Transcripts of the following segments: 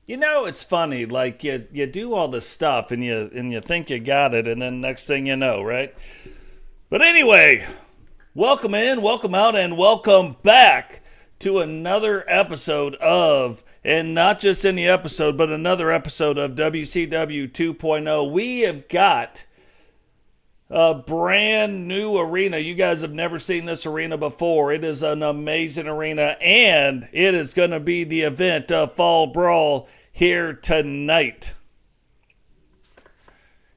You know, it's funny. Like you do all this stuff and you think you got it, and then next thing you know, right? But anyway, welcome in, welcome out, and welcome back to another episode of, and not just any episode, but another episode of WCW 2.0. We have got a brand new arena. You guys have never seen this arena before. It is an amazing arena, and it is going to be the event of Fall Brawl here tonight.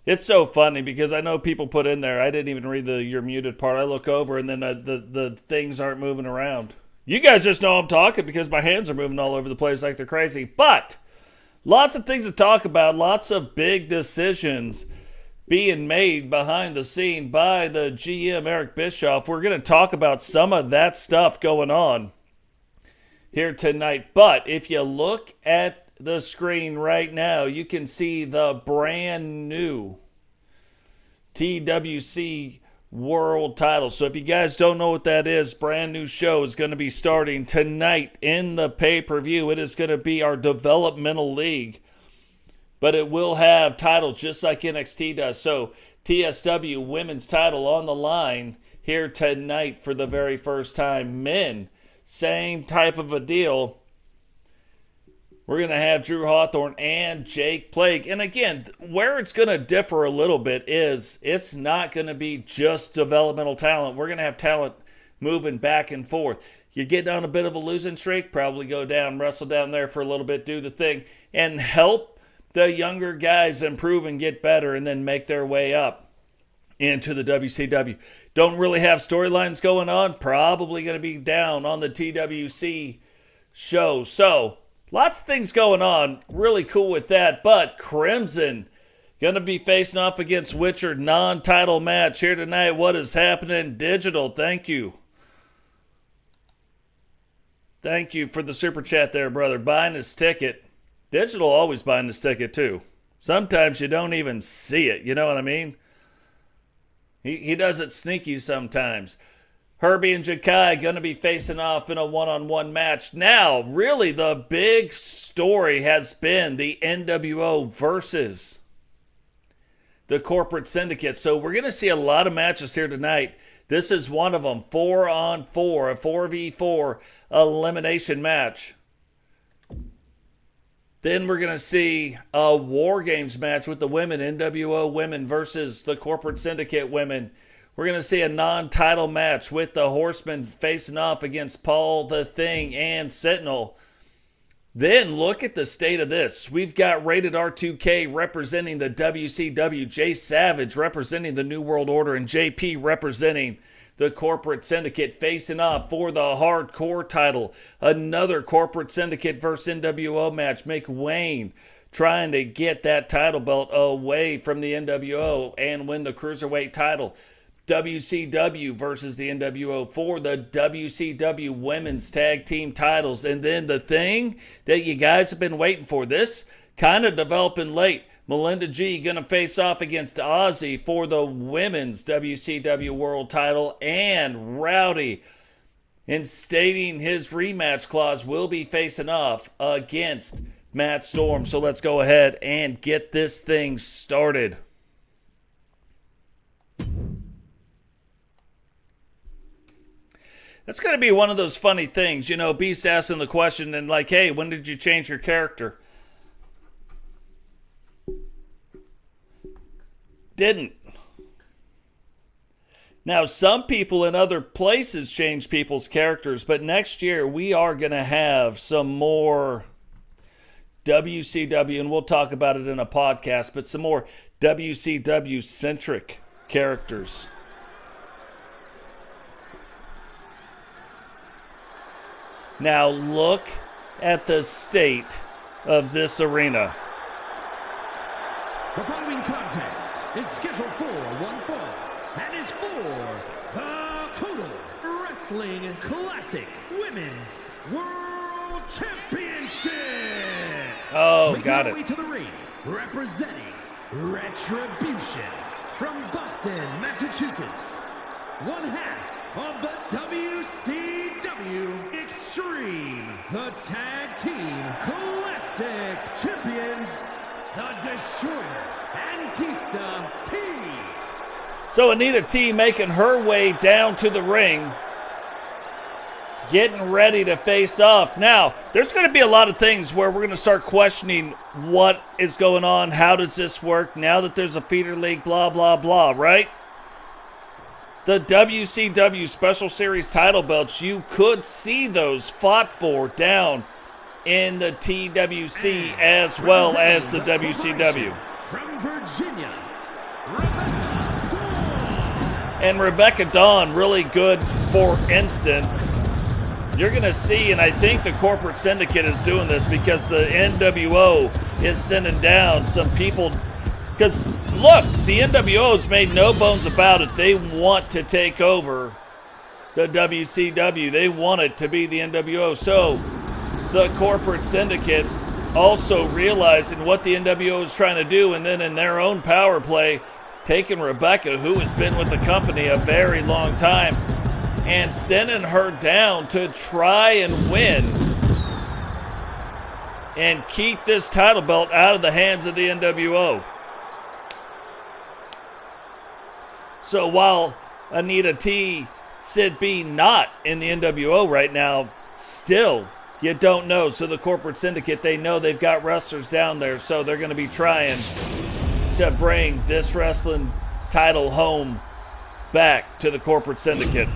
It's so funny because I know people put in there, I didn't even read the "you're muted" part. I look over and then the things aren't moving around. You guys just know I'm talking because my hands are moving all over the place like they're crazy. But lots of things to talk about, lots of big decisions being made behind the scene by the GM, Eric Bischoff. We're going to talk about some of that stuff going on here tonight. But if you look at the screen right now, you can see the brand new TWC World title. So if you guys don't know what that is, brand new show is going to be starting tonight in the pay-per-view. It is going to be our developmental league, but it will have titles just like NXT does. So TSW women's title on the line here tonight for the very first time. Men, same type of a deal. We're going to have Drew Hawthorne and Jake Plague. And again, where it's going to differ a little bit is it's not going to be just developmental talent. We're going to have talent moving back and forth. You get on a bit of a losing streak, probably go down, wrestle down there for a little bit, do the thing, and help the younger guys improve and get better and then make their way up into the WCW. Don't really have storylines going on. Probably going to be down on the TWC show. So lots of things going on. Really cool with that. But Crimson going to be facing off against Witcher. Non-title match here tonight. What is happening? Digital, thank you. Thank you for the super chat there, brother. Buying his ticket. Digital always buying his ticket too. Sometimes you don't even see it. You know what I mean? He does it sneaky sometimes. Herbie and Jakai going to be facing off in a one-on-one match. Now, really the big story has been the NWO versus the corporate syndicate. So we're going to see a lot of matches here tonight. This is one of them, 4-on-4, a 4v4 elimination match. Then we're going to see a War Games match with the women, NWO women versus the corporate syndicate women. We're going to see a non-title match with the Horsemen facing off against Paul the Thing and Sentinel. Then look at the state of this. We've got Rated R2K representing the WCW, Jay Savage representing the New World Order, and JP representing the corporate syndicate facing off for the hardcore title. Another corporate syndicate versus NWO match. McWayne trying to get that title belt away from the NWO and win the cruiserweight title. WCW versus the NWO for the WCW women's tag team titles. And then the thing that you guys have been waiting for, this kind of developing late. Melinda G going to face off against Ozzy for the women's WCW world title. And Rowdy, in stating his rematch clause, will be facing off against Matt Storm. So let's go ahead and get this thing started. That's going to be one of those funny things. You know, Beast asking the question and like, hey, when did you change your character? Didn't. Now, some people in other places change people's characters, but next year we are going to have some more WCW, and we'll talk about it in a podcast, but some more WCW-centric characters. Now look at the state of this arena. The following contest is scheduled for one fall and is for the Total Wrestling Classic Women's World Championship. Oh, got it. Making her way to the ring, representing Retribution from Boston, Massachusetts. One half of the WCW Extreme, the Tag Team Classic. Classic champions, the Destroyer, Antista T. So Anita T making her way down to the ring, getting ready to face off. Now, there's going to be a lot of things where we're going to start questioning what is going on, how does this work, now that there's a feeder league, blah, blah, blah, right? The WCW Special Series title belts, you could see those fought for down in the TWC as well as the WCW. From Virginia, And Rebecca Dawn, really good, for instance. You're going to see, and I think the corporate syndicate is doing this because the NWO is sending down some people. Because, look, the NWO has made no bones about it. They want to take over the WCW. They want it to be the NWO. So the corporate syndicate also realizing what the NWO is trying to do, and then in their own power play, taking Rebecca, who has been with the company a very long time, and sending her down to try and win and keep this title belt out of the hands of the NWO. So while Anita T, Sid B not in the NWO right now, still you don't know. So the corporate syndicate, they know they've got wrestlers down there, so they're going to be trying to bring this wrestling title home back to the corporate syndicate.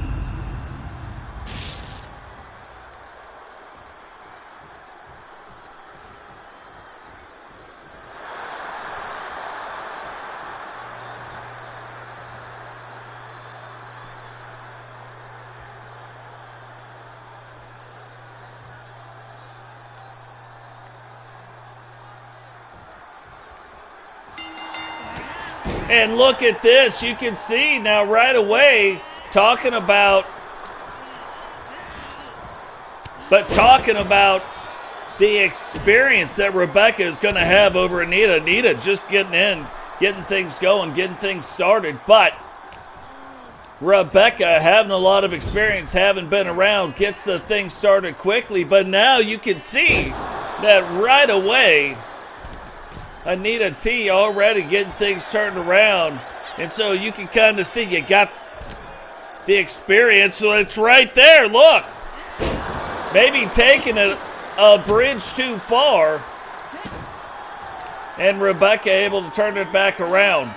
And look at this. You can see now right away talking about the experience that Rebecca is going to have over Anita. Anita just getting in, getting things going, getting things started. But Rebecca, having a lot of experience, having been around, gets the thing started quickly. But now you can see that right away, Anita T already getting things turned around. And so you can kind of see you got the experience. So it's right there. Look. Maybe taking it a bridge too far. And Rebecca able to turn it back around.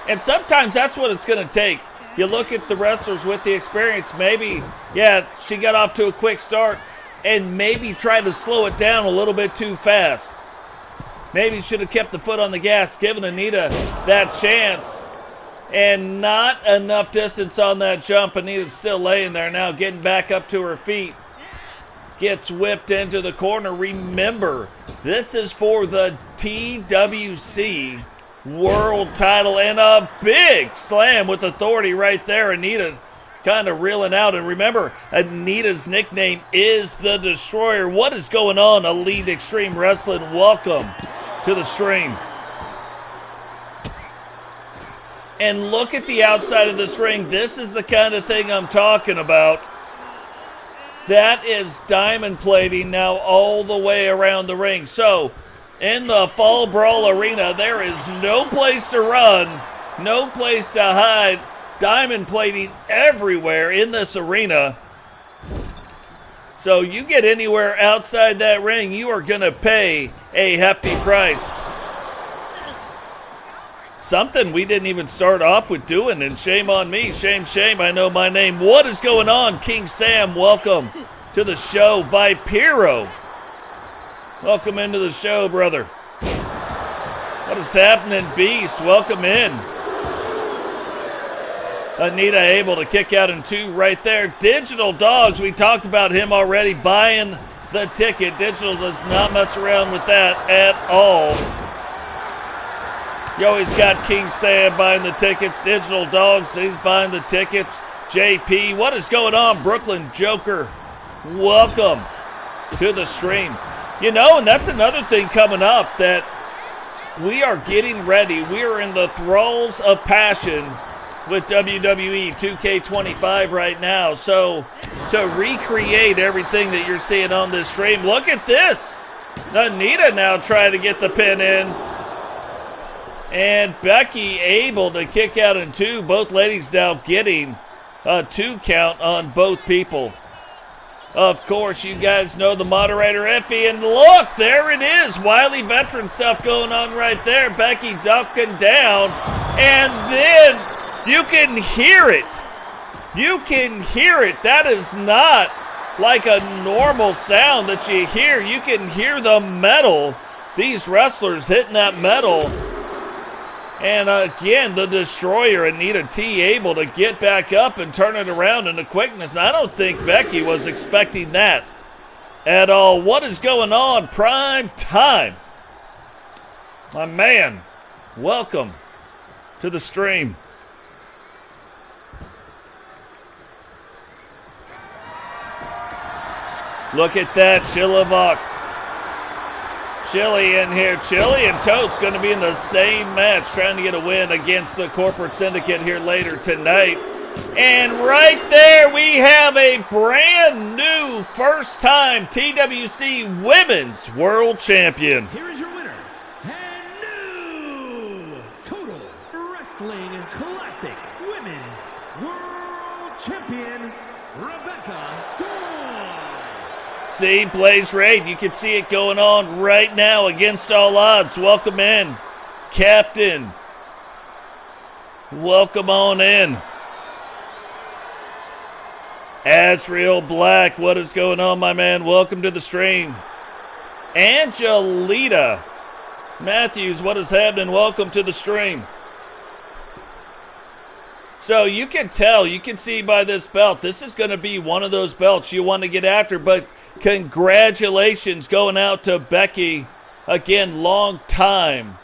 And sometimes that's what it's going to take. You look at the wrestlers with the experience. Maybe, yeah, she got off to a quick start. And maybe try to slow it down a little bit too fast. Maybe should have kept the foot on the gas, given Anita that chance. And not enough distance on that jump. Anita's still laying there now, getting back up to her feet. Gets whipped into the corner. Remember, this is for the TWC World title, and a big slam with authority right there. Anita kind of reeling out. And remember, Anita's nickname is the Destroyer. What is going on, Elite Extreme Wrestling? Welcome to the stream. And look at the outside of this ring. This is the kind of thing I'm talking about. That is diamond plating now all the way around the ring. So, in the Fall Brawl Arena, there is no place to run, no place to hide. Diamond plating everywhere in this arena. So you get anywhere outside that ring, you are going to pay a hefty price. Something we didn't even start off with doing, and shame on me. Shame, shame, I know my name. What is going on, King Sam? Welcome to the show. Vipiro, welcome into the show, brother. What is happening, Beast? Welcome in. Anita able to kick out in two right there. Digital Dogs, we talked about him already, buying the ticket. Digital does not mess around with that at all. You always got King Sam buying the tickets. Digital Dogs, he's buying the tickets. JP, what is going on? Brooklyn Joker, welcome to the stream. You know, and that's another thing coming up that we are getting ready. We are in the thralls of passion with WWE 2K25 right now. So to recreate everything that you're seeing on this stream, look at this. Anita now trying to get the pin in. And Becky able to kick out in two. Both ladies now getting a 2 count on both people. Of course, you guys know the moderator, Effie, and look, there it is. Wily veteran stuff going on right there. Becky ducking down, and then you can hear it. You can hear it. That is not like a normal sound that you hear. You can hear the metal. These wrestlers hitting that metal. And again, the Destroyer, Anita T, able to get back up and turn it around in the quickness. I don't think Becky was expecting that at all. What is going on? Prime time. My man, welcome to the stream. Look at that, Chillivac. Chili in here. Chili and Totes going to be in the same match, trying to get a win against the Corporate Syndicate here later tonight. And right there, we have a brand new first-time TWC Women's World Champion. Here is your winner, and new Total Wrestling Classic Women's World Champion, Rebecca Dawn. See, Blaze Raid, you can see it going on right now against all odds. Welcome in, Captain. Welcome on in. Azrael Black, what is going on, my man? Welcome to the stream. Angelita Matthews, what is happening? Welcome to the stream. So you can tell, you can see by this belt, this is going to be one of those belts you want to get after, but congratulations going out to Becky. Again, long time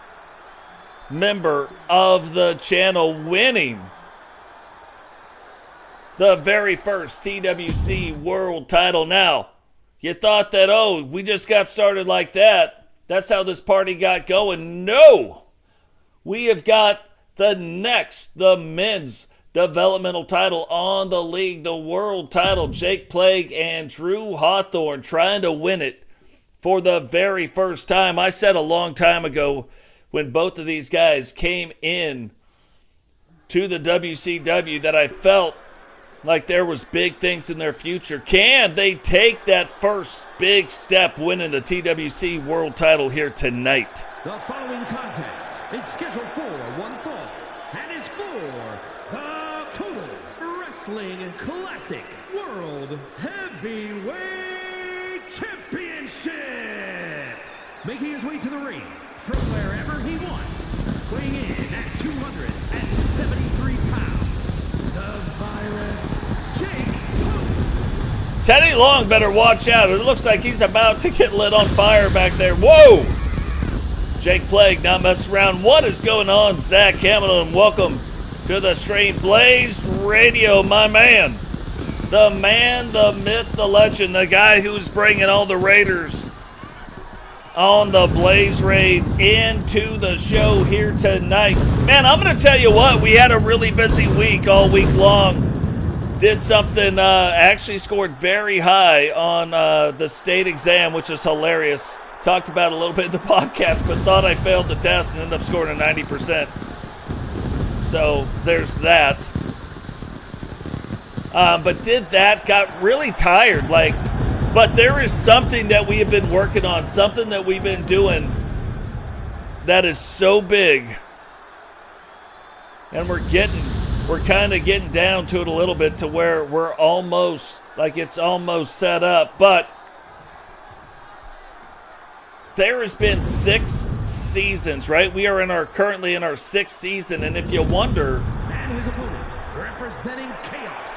member of the channel, winning the very first TWC World title. Now, you thought that, oh, we just got started like that. That's how this party got going. No! We have got the men's developmental title on the league, the world title. Jake Plague and Drew Hawthorne trying to win it for the very first time. I said a long time ago when both of these guys came in to the WCW that I felt like there was big things in their future. Can they take that first big step winning the TWC world title here tonight? The following contest is scheduled for one fall and is for the Total Wrestling Classic World Heavyweight Championship. Making his way to the ring from wherever he wants, weighing in at 273 pounds, the Virus, Jake Pope. Teddy Long better watch out. It looks like he's about to get lit on fire back there. Whoa! Jake Plague not messing around. What is going on? Zach Hamilton, welcome to the stream. Blazed Radio, my man. The man, the myth, the legend, the guy who's bringing all the Raiders on the Blaze Raid into the show here tonight. Man, I'm going to tell you what, we had a really busy week all week long. Did something, actually scored very high on the state exam, which is hilarious. Talked about it a little bit in the podcast, but thought I failed the test and ended up scoring a 90%. So there's that. But did that, got really tired. But there is something that we have been working on, something that we've been doing that is so big. And we're kind of getting down to it a little bit to where we're almost, it's almost set up. But there has been 6 seasons, right? We are currently in our 6th season, and if you wonder, And his opponent, representing Chaos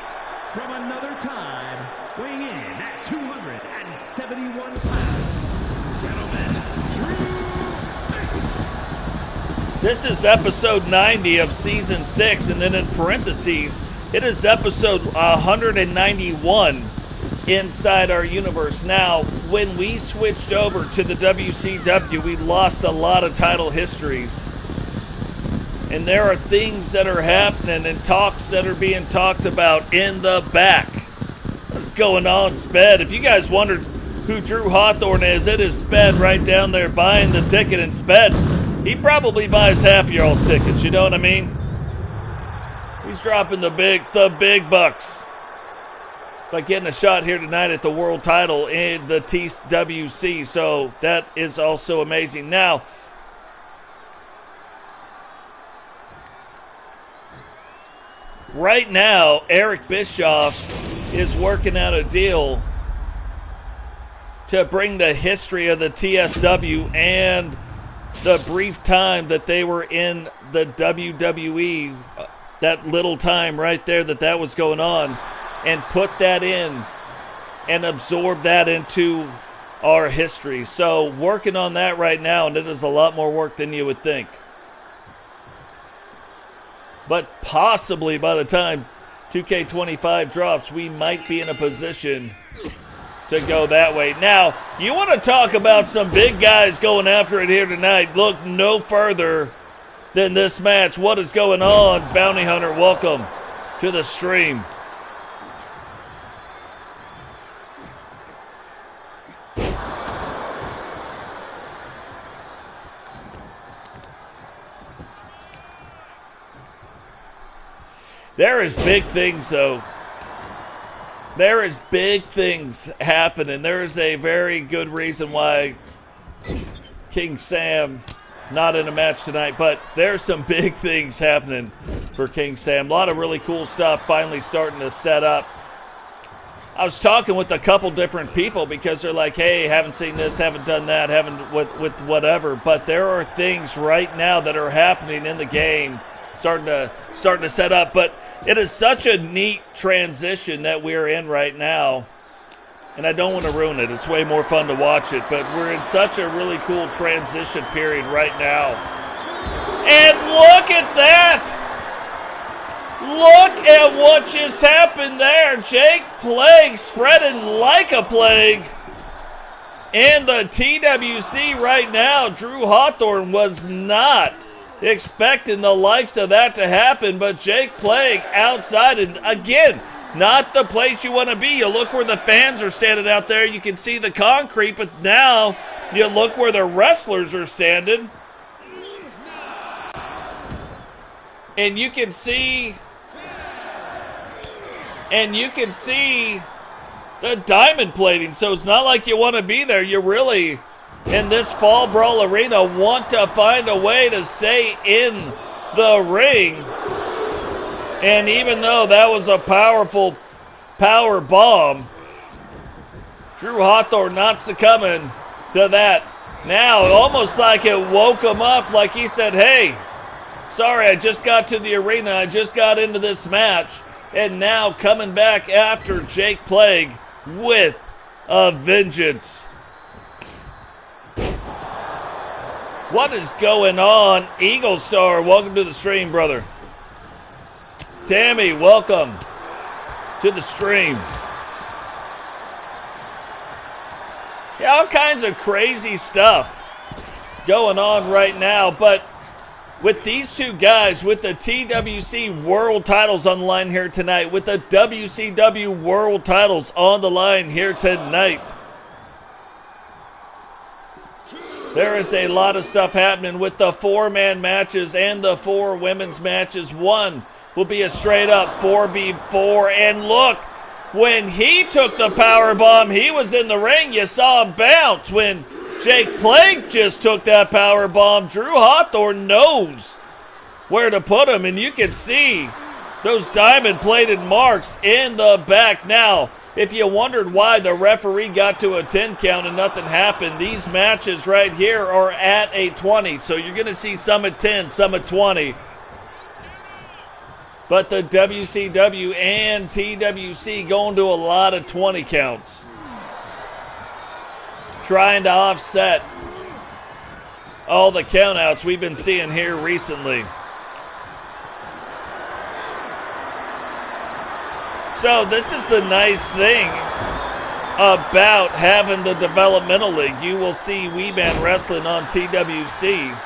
from another time, weighing in at 271 pounds, gentlemen, Drew. this is episode 90 of season 6, and then in parentheses, it is episode 191 inside our universe. Now, when we switched over to the WCW, we lost a lot of title histories. And there are things that are happening and talks that are being talked about in the back. What's going on, Sped? If you guys wondered who Drew Hawthorne is, it is Sped right down there buying the ticket. And Sped, he probably buys half of y'all's tickets, you know what I mean? He's dropping the big bucks by getting a shot here tonight at the world title in the TWC. So that is also amazing. Now, right now, Eric Bischoff is working out a deal to bring the history of the TSW and the brief time that they were in the WWE, that little time right there that was going on, and put that in and absorb that into our history. So working on that right now, and it is a lot more work than you would think. But possibly by the time 2K25 drops, we might be in a position to go that way. Now, you want to talk about some big guys going after it here tonight. Look no further than this match. What is going on? Bounty Hunter, welcome to the stream. There is big things, though. There is big things happening. There is a very good reason why King Sam not in a match tonight, but there's some big things happening for King Sam. A lot of really cool stuff finally starting to set up. I was talking with a couple different people because they're like, hey, haven't seen this, haven't done that, haven't with whatever. But there are things right now that are happening in the game starting to set up. But it is such a neat transition that we're in right now. And I don't want to ruin it. It's way more fun to watch it. But we're in such a really cool transition period right now. And look at that! Look at what just happened there. Jake Plague spreading like a plague. And the TWC right now, Drew Hawthorne was not expecting the likes of that to happen, but Jake Plague outside, and again, not the place you want to be. You look where the fans are standing out there, you can see the concrete, but now you look where the wrestlers are standing, and you can see the diamond plating. So it's not like you want to be there. You really, in this Fall Brawl arena, want to find a way to stay in the ring. And even though that was a powerful power bomb, Drew Hawthorne not succumbing to that. Now, almost like it woke him up, like he said, hey, sorry, I just got to the arena, I just got into this match, and now coming back after Jake Plague with a vengeance. What is going on? Eagle Star, welcome to the stream, brother. Tammy, welcome to the stream. Yeah, all kinds of crazy stuff going on right now, but with these two guys, with the TWC World titles on the line here tonight, with the WCW World titles on the line here tonight, there is a lot of stuff happening with the 4-man matches and the 4 women's matches. One will be a straight-up 4v4, and look, when he took the power bomb, he was in the ring. You saw him bounce. When Jake Plague just took that power bomb, Drew Hawthorne knows where to put him, and you can see those diamond-plated marks in the back. Now, if you wondered why the referee got to a 10 count and nothing happened, these matches right here are at a 20. So you're going to see some at 10, some at 20. But the WCW and TWC going to a lot of 20 counts, trying to offset all the countouts we've been seeing here recently. So this is the nice thing about having the developmental league. You will see Wee Man Wrestling on TWC.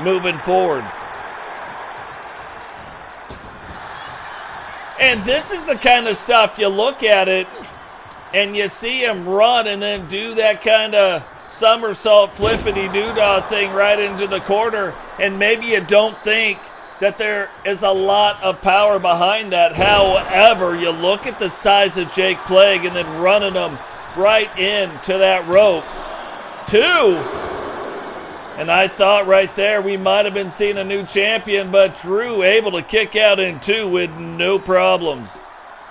moving forward. And this is the kind of stuff you look at it and you see him run and then do that kind of somersault flippity-doo-dah thing right into the corner, and maybe you don't think that there is a lot of power behind that. However, you look at the size of Jake Plague and then running him right into that rope. 2. And I thought right there we might have been seeing a new champion, but Drew able to kick out in 2 with no problems.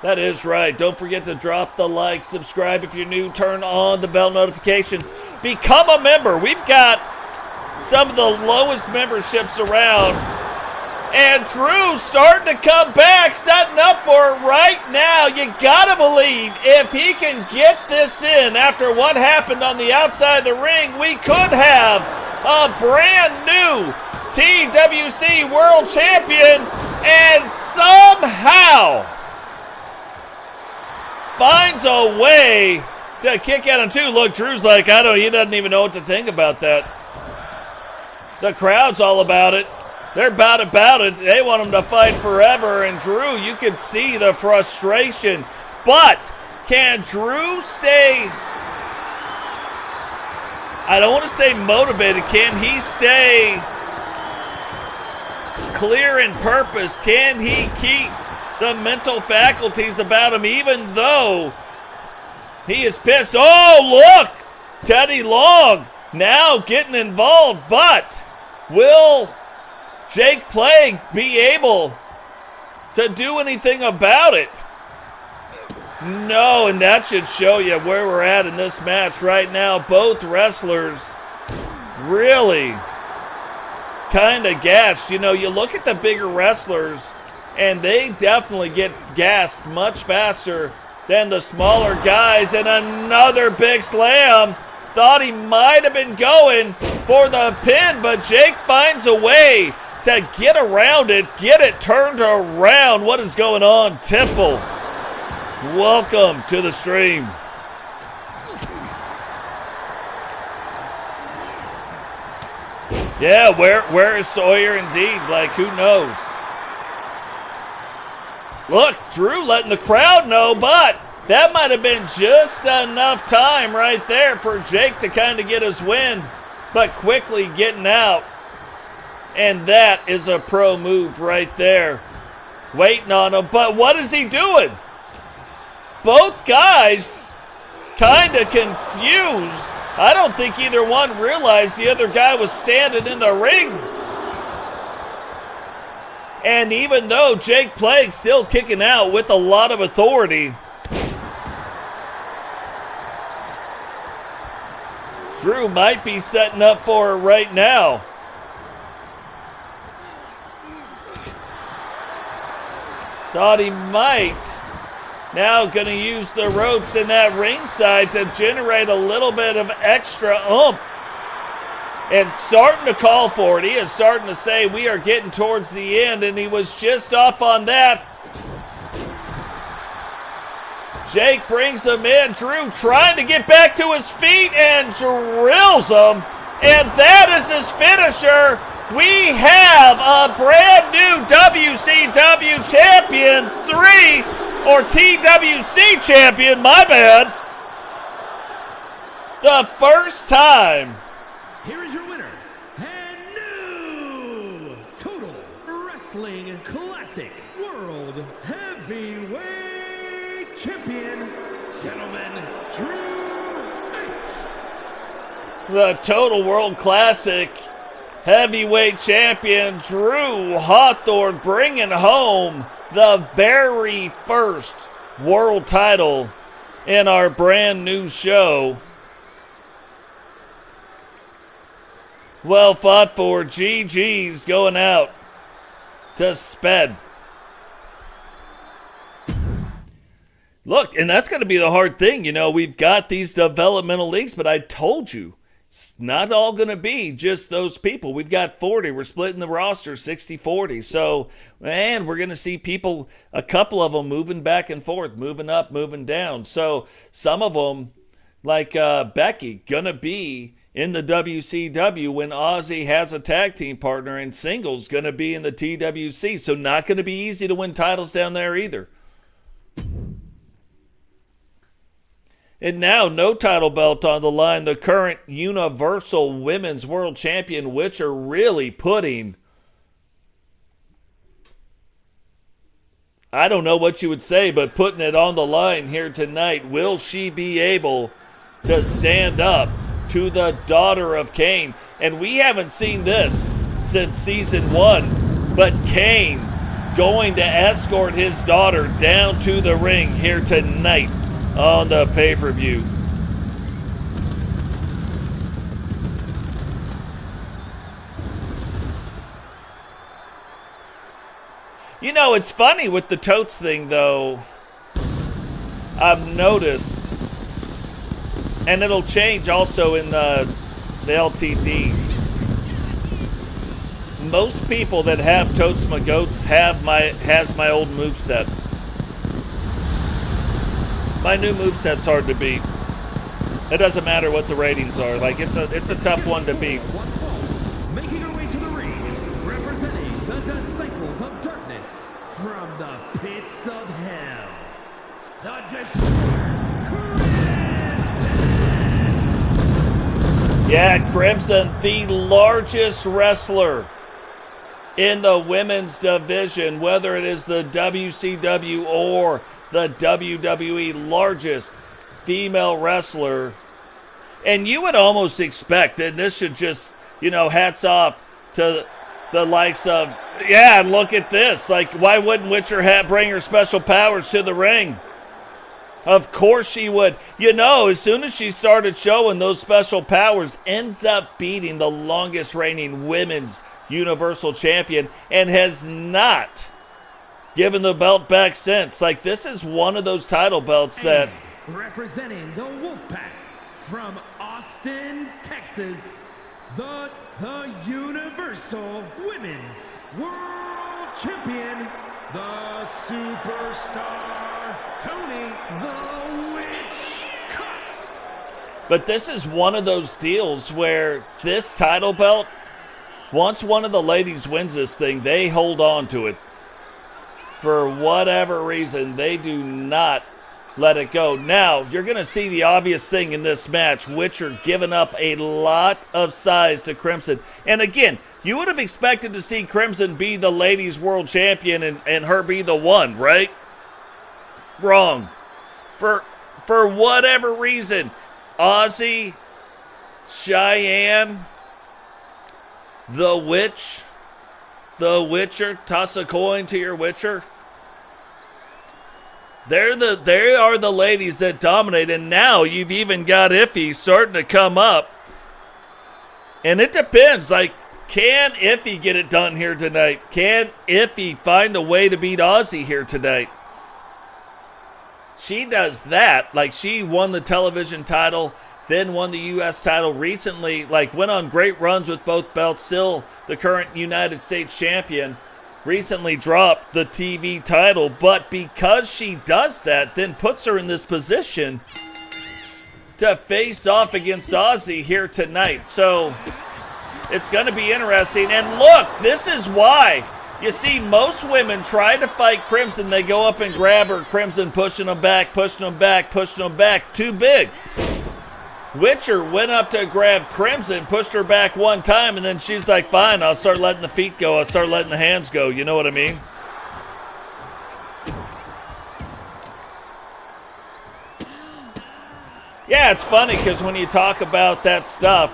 That is right. Don't forget to drop the like, subscribe if you're new, turn on the bell notifications, become a member. We've got some of the lowest memberships around. And Drew starting to come back, setting up for it right now. You gotta believe if he can get this in after what happened on the outside of the ring, we could have a brand new TWC World Champion, and somehow finds a way to kick out in 2. Look, Drew's like, he doesn't even know what to think about that. The crowd's all about it. They're about it. They want him to fight forever. And Drew, you can see the frustration. But can Drew stay, I don't want to say motivated, can he stay clear in purpose? Can he keep the mental faculties about him even though he is pissed? Oh, look! Teddy Long now getting involved, but will Jake Plague be able to do anything about it? No, and that should show you where we're at in this match right now. Both wrestlers really kind of gassed. You look at the bigger wrestlers, and they definitely get gassed much faster than the smaller guys. And another big slam. Thought he might have been going for the pin, but Jake finds a way to get around it, get it turned around. What is going on, Temple? Welcome to the stream. Yeah, where is Sawyer indeed? Like, who knows? Look, Drew letting the crowd know, but that might have been just enough time right there for Jake to kind of get his win, but quickly getting out. And that is a pro move right there. Waiting on him, but what is he doing? Both guys kind of confused. I don't think either one realized the other guy was standing in the ring. And even though Jake Plague's still kicking out with a lot of authority, Drew might be setting up for it right now. Thought he might. Now going to use the ropes in that ringside to generate a little bit of extra oomph. And starting to call for it. He is starting to say we are getting towards the end, and he was just off on that. Jake brings him in. Drew trying to get back to his feet and drills him. And that is his finisher. We have a brand new WCW Champion 3, or TWC Champion, my bad. The first time. Here is your winner, and new Total Wrestling Classic World Heavyweight Champion, gentlemen, Drew H. The Total World Classic Heavyweight Champion Drew Hawthorne bringing home the very first world title in our brand new show. Well fought for. GG's going out to Sped. Look, and that's going to be the hard thing. We've got these developmental leagues, but I told you, it's not all going to be just those people. We've got 40. We're splitting the roster 60-40. So, man, we're going to see people, a couple of them moving back and forth, moving up, moving down. So some of them, like Becky, going to be in the WCW when Aussie has a tag team partner, and singles going to be in the TWC. So not going to be easy to win titles down there either. And now, no title belt on the line, the current Universal Women's World Champion, which are really putting, I don't know what you would say, but putting it on the line here tonight. Will she be able to stand up to the daughter of Kane? And we haven't seen this since season 1, but Kane going to escort his daughter down to the ring here tonight on the pay-per-view. You know, it's funny with the totes thing, though. I've noticed, and it'll change also in the LTD. Most people that have totes my goats has my old moveset. My new moveset's hard to beat. It doesn't matter what the ratings are. Like, it's a tough one to beat. Making her way to the ring, representing the Disciples of Darkness from the pits of hell, the Destroyer, Crimson! Yeah, Crimson, the largest wrestler in the women's division, whether it is the WCW or the WWE, largest female wrestler. And you would almost expect that this should just, hats off to the likes of, yeah, look at this. Like, why wouldn't Witcher bring her special powers to the ring? Of course she would. As soon as she started showing those special powers, ends up beating the longest reigning women's Universal Champion and has not given the belt back since. Like, this is one of those title belts that... Representing the Wolfpack from Austin, Texas, the Universal Women's World Champion, the Superstar, Tony the Witch Cox. But this is one of those deals where this title belt, once one of the ladies wins this thing, they hold on to it. For whatever reason, they do not let it go. Now, you're going to see the obvious thing in this match, Witcher giving up a lot of size to Crimson. And again, you would have expected to see Crimson be the ladies' world champion and her be the one, right? Wrong. For whatever reason, Aussie, Cheyenne, the Witcher, toss a coin to your Witcher. They are the ladies that dominate, and now you've even got Iffy starting to come up. And it depends, like, can Iffy get it done here tonight? Can Iffy find a way to beat Aussie here tonight? She does that. Like, she won the television title, then won the U.S. title recently, like, went on great runs with both belts, still the current United States champion. Recently dropped the TV title, but because she does that, then puts her in this position to face off against Aussie here tonight. So it's going to be interesting. And look, this is why. You see, most women try to fight Crimson. They go up and grab her. Crimson pushing them back, pushing them back, pushing them back. Too big. Witcher went up to grab Crimson, pushed her back one time, and then she's like, fine, I'll start letting the feet go. I'll start letting the hands go. You know what I mean? Yeah, it's funny because when you talk about that stuff,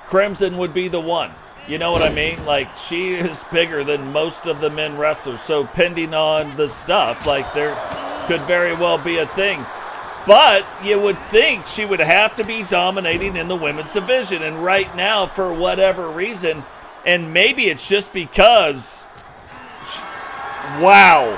Crimson would be the one. You know what I mean? Like, she is bigger than most of the men wrestlers. So, pending on the stuff, like, there could very well be a thing. But you would think she would have to be dominating in the women's division. And right now, for whatever reason, and maybe it's just because, wow.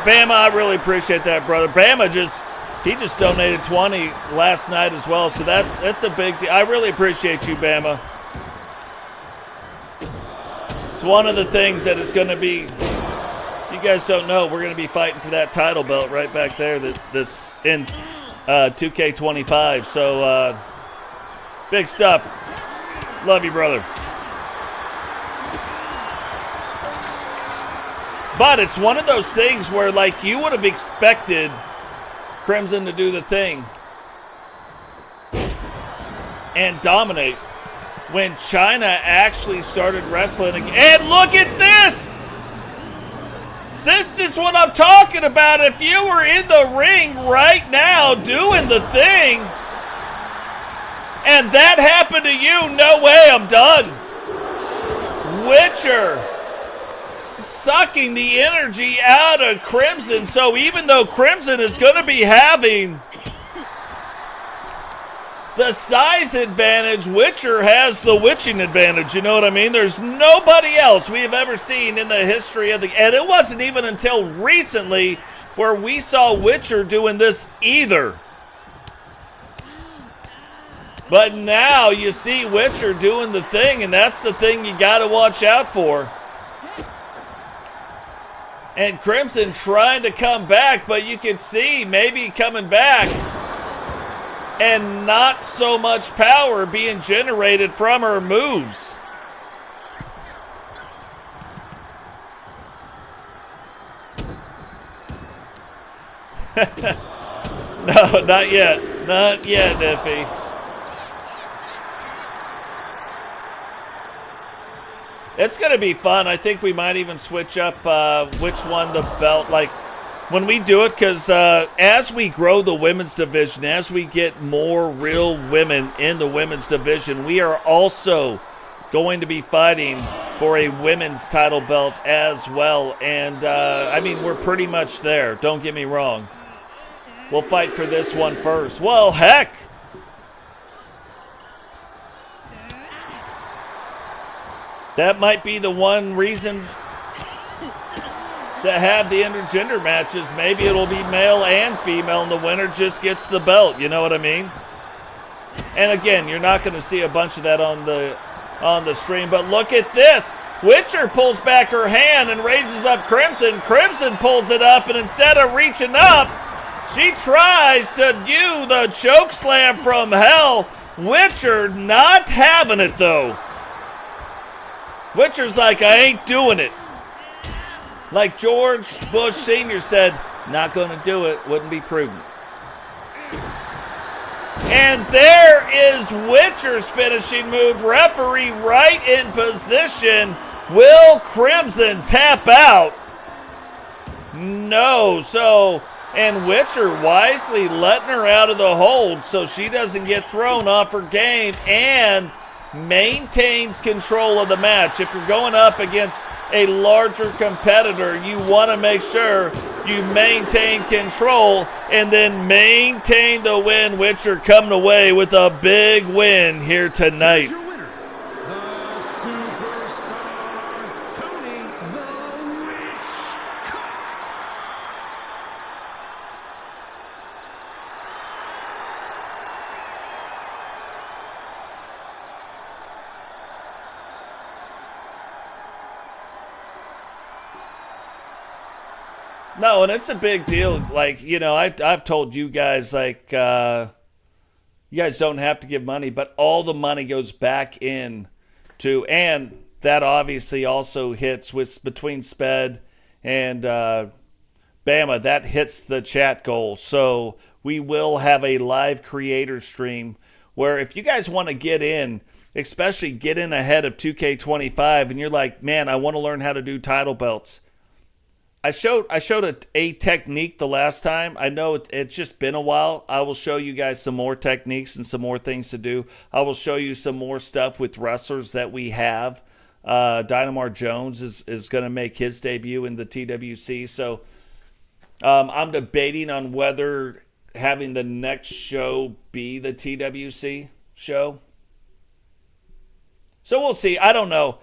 Bama, I really appreciate that, brother. Bama he just donated 20 last night as well, so that's a big deal. I really appreciate you, Bama. It's one of the things that is going to be, you guys don't know, we're going to be fighting for that title belt right back there this in 2K25. So, big stuff. Love you, brother. But it's one of those things where, like, you would have expected Crimson to do the thing and dominate when China actually started wrestling again. And look at this! This is what I'm talking about. If you were in the ring right now doing the thing and that happened to you, no way, I'm done. Witcher sucking the energy out of Crimson. So even though Crimson is going to be having the size advantage, Witcher has the witching advantage. You know what I mean? There's nobody else we have ever seen in the history of the... And it wasn't even until recently where we saw Witcher doing this either. But now you see Witcher doing the thing, and that's the thing you got to watch out for. And Crimson trying to come back, but you can see maybe coming back and not so much power being generated from her moves. No, not yet. Not yet, Niffy. It's going to be fun. I think we might even switch up which one the belt, like, when we do it, because as we grow the women's division, as we get more real women in the women's division, we are also going to be fighting for a women's title belt as well. And, I mean, we're pretty much there. Don't get me wrong. We'll fight for this one first. Well, heck. That might be the one reason to have the intergender matches. Maybe it'll be male and female, and the winner just gets the belt. You know what I mean? And again, you're not going to see a bunch of that on the stream. But look at this. Witcher pulls back her hand and raises up Crimson. Crimson pulls it up, and instead of reaching up, she tries to do the choke slam from hell. Witcher not having it, though. Witcher's like, I ain't doing it. Like George Bush Sr. said, not going to do it, wouldn't be prudent. And there is Witcher's finishing move. Referee right in position. Will Crimson tap out? No. So, and Witcher wisely letting her out of the hold so she doesn't get thrown off her game and maintains control of the match. If you're going up against a larger competitor, you want to make sure you maintain control and then maintain the win. Witcher coming away with a big win here tonight. Your winner, the Superstar, Tony the Witch Cox. No, and it's a big deal. Like, you know, I've told you guys, like, you guys don't have to give money, but all the money goes back in to, and that obviously also hits with between Sped and Bama. That hits the chat goal. So we will have a live creator stream where if you guys want to get in, especially get in ahead of 2K25, and you're like, man, I want to learn how to do title belts. I showed a technique the last time. I know it's just been a while. I will show you guys some more techniques and some more things to do. I will show you some more stuff with wrestlers that we have. Dynamar Jones is going to make his debut in the TWC. So I'm debating on whether having the next show be the TWC show. So we'll see. I don't know.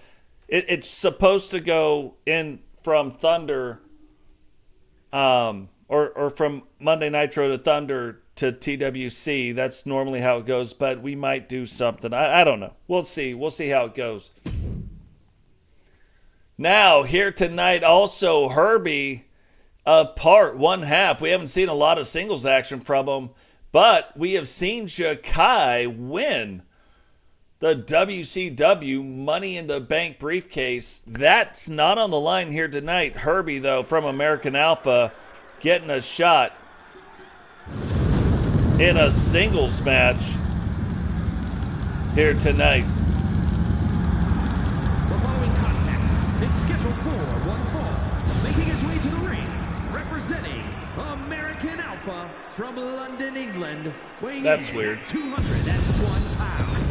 It's supposed to go in from Thunder, or from Monday Nitro to Thunder to TWC. That's normally how it goes, but we might do something. I don't know. We'll see. We'll see how it goes. Now, here tonight, also Herbie, part one half. We haven't seen a lot of singles action from him, but we have seen Jakai win the WCW Money in the Bank briefcase. That's not on the line here tonight. Herbie, though, from American Alpha, getting a shot in a singles match here tonight. The following contest is scheduled for one fall. Making his way to the ring, representing American Alpha from London, England. Weighing That's in weird. at 201 pounds.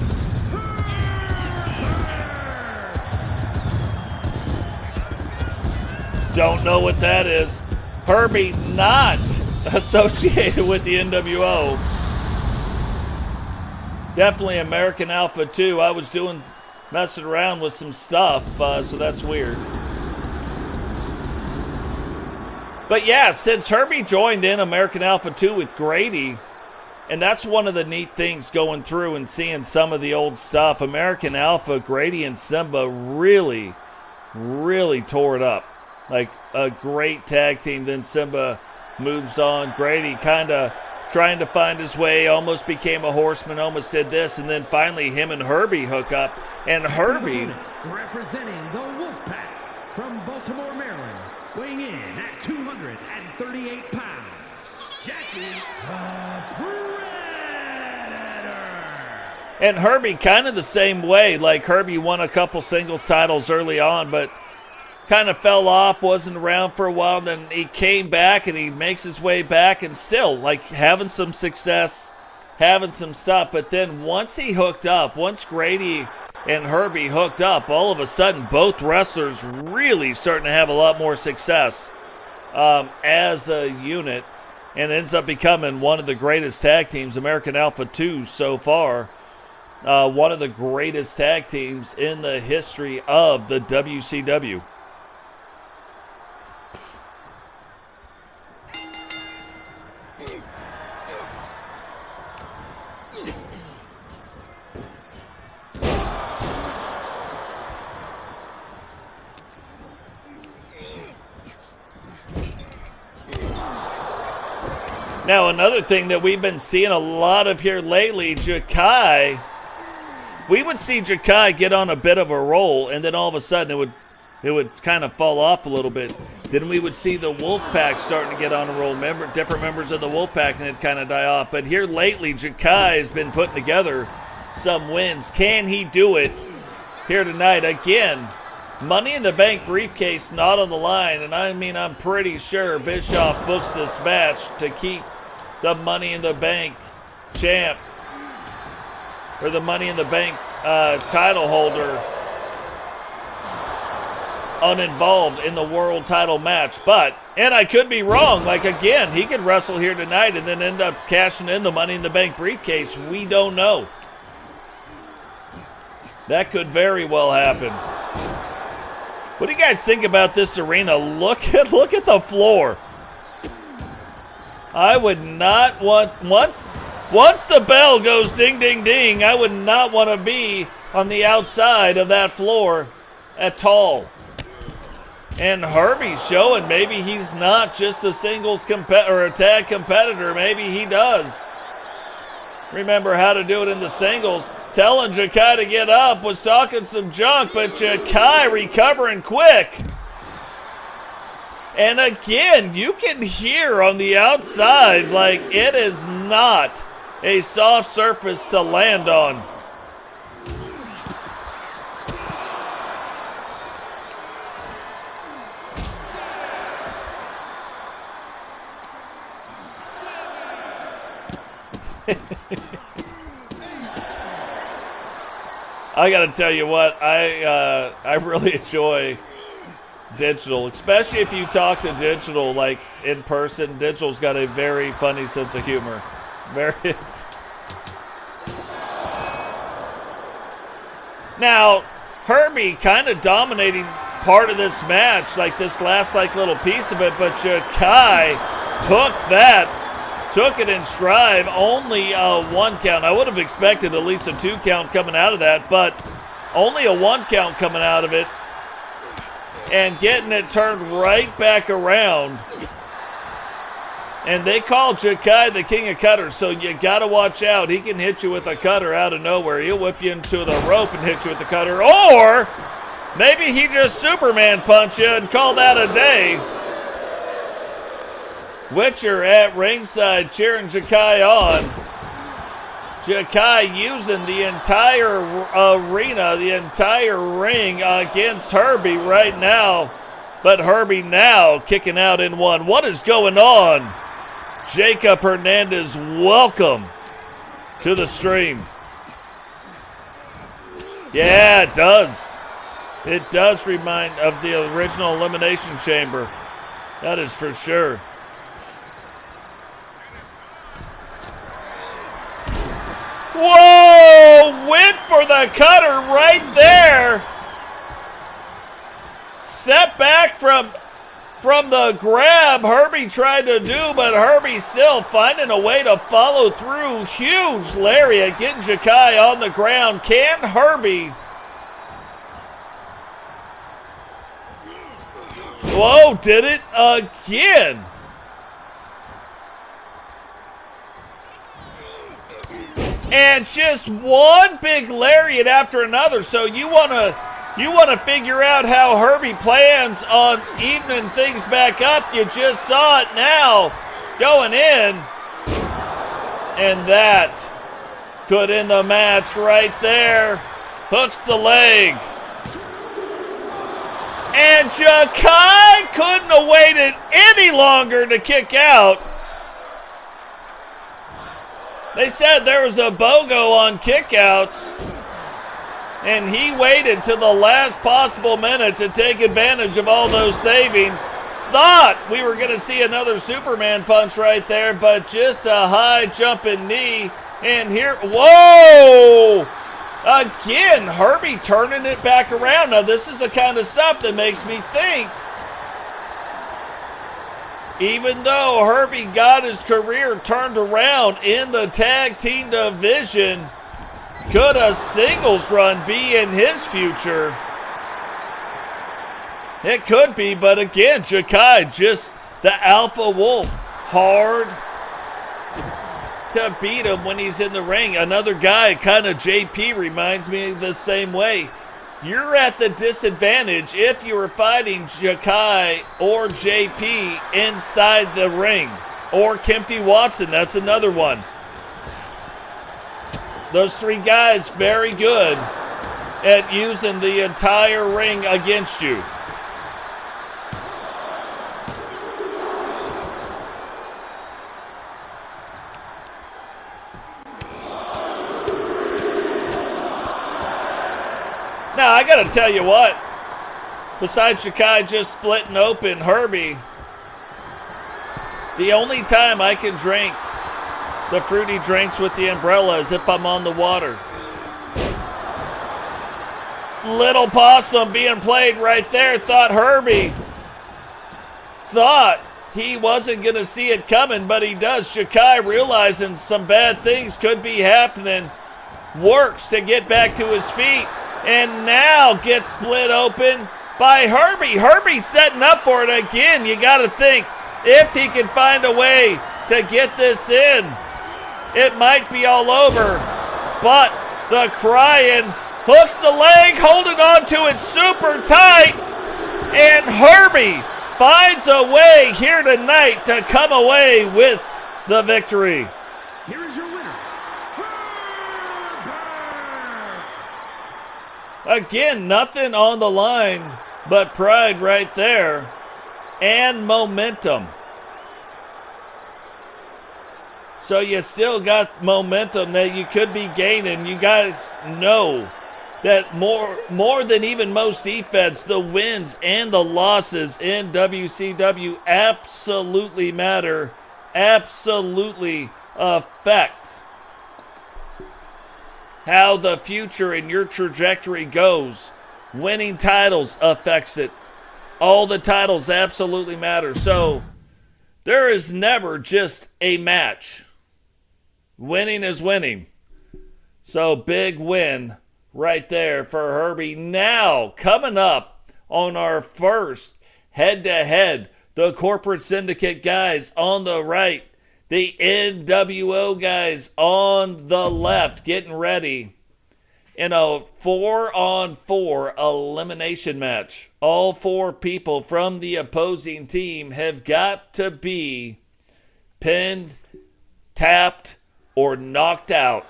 Don't know what that is. Herbie not associated with the NWO. Definitely American Alpha too. I was messing around with some stuff, so that's weird. But yeah, since Herbie joined in American Alpha 2 with Grady, and that's one of the neat things going through and seeing some of the old stuff. American Alpha, Grady and Simba really, really tore it up. Like a great tag team. Then Simba moves on. Grady kind of trying to find his way, almost became a horseman, almost did this, and then finally him and Herbie hook up. And Herbie, representing the Wolfpack from Baltimore, Maryland, weighing in at 238 pounds, Jackie the Predator. And Herbie kind of the same way. Like Herbie won a couple singles titles early on, but kind of fell off, wasn't around for a while, and then he came back and he makes his way back and still like having some success, having some stuff. But then once he hooked up, once Grady and Herbie hooked up, all of a sudden both wrestlers really starting to have a lot more success as a unit, and ends up becoming one of the greatest tag teams, American Alpha 2 so far. One of the greatest tag teams in the history of the WCW. Now, another thing that we've been seeing a lot of here lately, Jakai, we would see Jakai get on a bit of a roll, and then all of a sudden it would kind of fall off a little bit. Then we would see the Wolfpack starting to get on a roll, different members of the Wolfpack, and it'd kind of die off. But here lately, Jakai has been putting together some wins. Can he do it here tonight? Again, Money in the Bank briefcase not on the line, and I mean, I'm pretty sure Bischoff books this match to keep the Money in the Bank champ, or the Money in the Bank title holder, uninvolved in the world title match. But, and I could be wrong, like again, he could wrestle here tonight and then end up cashing in the Money in the Bank briefcase. We don't know. That could very well happen. What do you guys think about this arena? Look at the floor. I would not want, once the bell goes ding, ding, ding, I would not want to be on the outside of that floor at all. And Herbie's showing maybe he's not just a singles or a tag competitor. Maybe he does remember how to do it in the singles. Telling Jakai to get up, was talking some junk, but Jakai recovering quick. And again, you can hear on the outside, like it is not a soft surface to land on. I gotta tell you what, I really enjoy Digital, especially if you talk to Digital like in person. Digital's got a very funny sense of humor. Now, Herbie kind of dominating part of this match, like this last little piece of it, but Jakai took it in stride. Only a 1 count. I would have expected at least a 2 count coming out of that, but only a 1 count coming out of it. and getting it turned right back around. And they call Jakai the king of cutters, so you got to watch out. He can hit you with a cutter out of nowhere. He'll whip you into the rope and hit you with the cutter. Or maybe he just Superman punch you and call that a day. Witcher at ringside cheering Jakai on. Jakai using the entire arena, the entire ring against Herbie right now. But Herbie now kicking out in one. What is going on? Jacob Hernandez, welcome to the stream. Yeah, it does. It does remind of the original Elimination Chamber. That is for sure. Whoa! Went for the cutter right there. Set back from the grab Herbie tried to do, but Herbie still finding a way to follow through. Huge lariat getting Jakai on the ground. Can Herbie? Whoa, did it again. And just one big lariat after another. So you want to figure out how Herbie plans on evening things back up. You just saw it now going in. And that could end the match right there. Hooks the leg. And Jakai couldn't have waited any longer to kick out. They said there was a BOGO on kickouts, and he waited till the last possible minute to take advantage of all those savings. Thought we were going to see another Superman punch right there, but just a high jumping knee. And here, whoa! Again, Herbie turning it back around. Now, this is the kind of stuff that makes me think, even though Herbie got his career turned around in the tag team division, could a singles run be in his future? It could be, but again, Jakai, just the alpha wolf, hard to beat him when he's in the ring. Another guy, kind of JP, reminds me the same way. You're at the disadvantage if you were fighting Jakai or JP inside the ring. Or Kempty Watson, that's another one. Those three guys very good at using the entire ring against you. Now, I got to tell you what, besides Jakai just splitting open Herbie, the only time I can drink the fruity drinks with the umbrella is if I'm on the water. Little Possum being played right there. Thought Herbie thought he wasn't going to see it coming, but he does. Jakai, realizing some bad things could be happening, works to get back to his feet. And now gets split open by Herbie. Herbie setting up for it again. You got to think, if he can find a way to get this in, it might be all over. But the crying hooks the leg, holding on to it super tight. And Herbie finds a way here tonight to come away with the victory. Here is your winner. Again, nothing on the line but pride right there and momentum. So you still got momentum that you could be gaining. You guys know that more than even most defense, the wins and the losses in WCW absolutely matter, absolutely affect how the future and your trajectory goes. Winning titles affects it. All the titles absolutely matter. So there is never just a match. Winning is winning. So big win right there for Herbie. Now coming up on our first head-to-head. The Corporate Syndicate guys on the right, the NWO guys on the left, getting ready in a 4-on-4 elimination match. All 4 people from the opposing team have got to be pinned, tapped, or knocked out.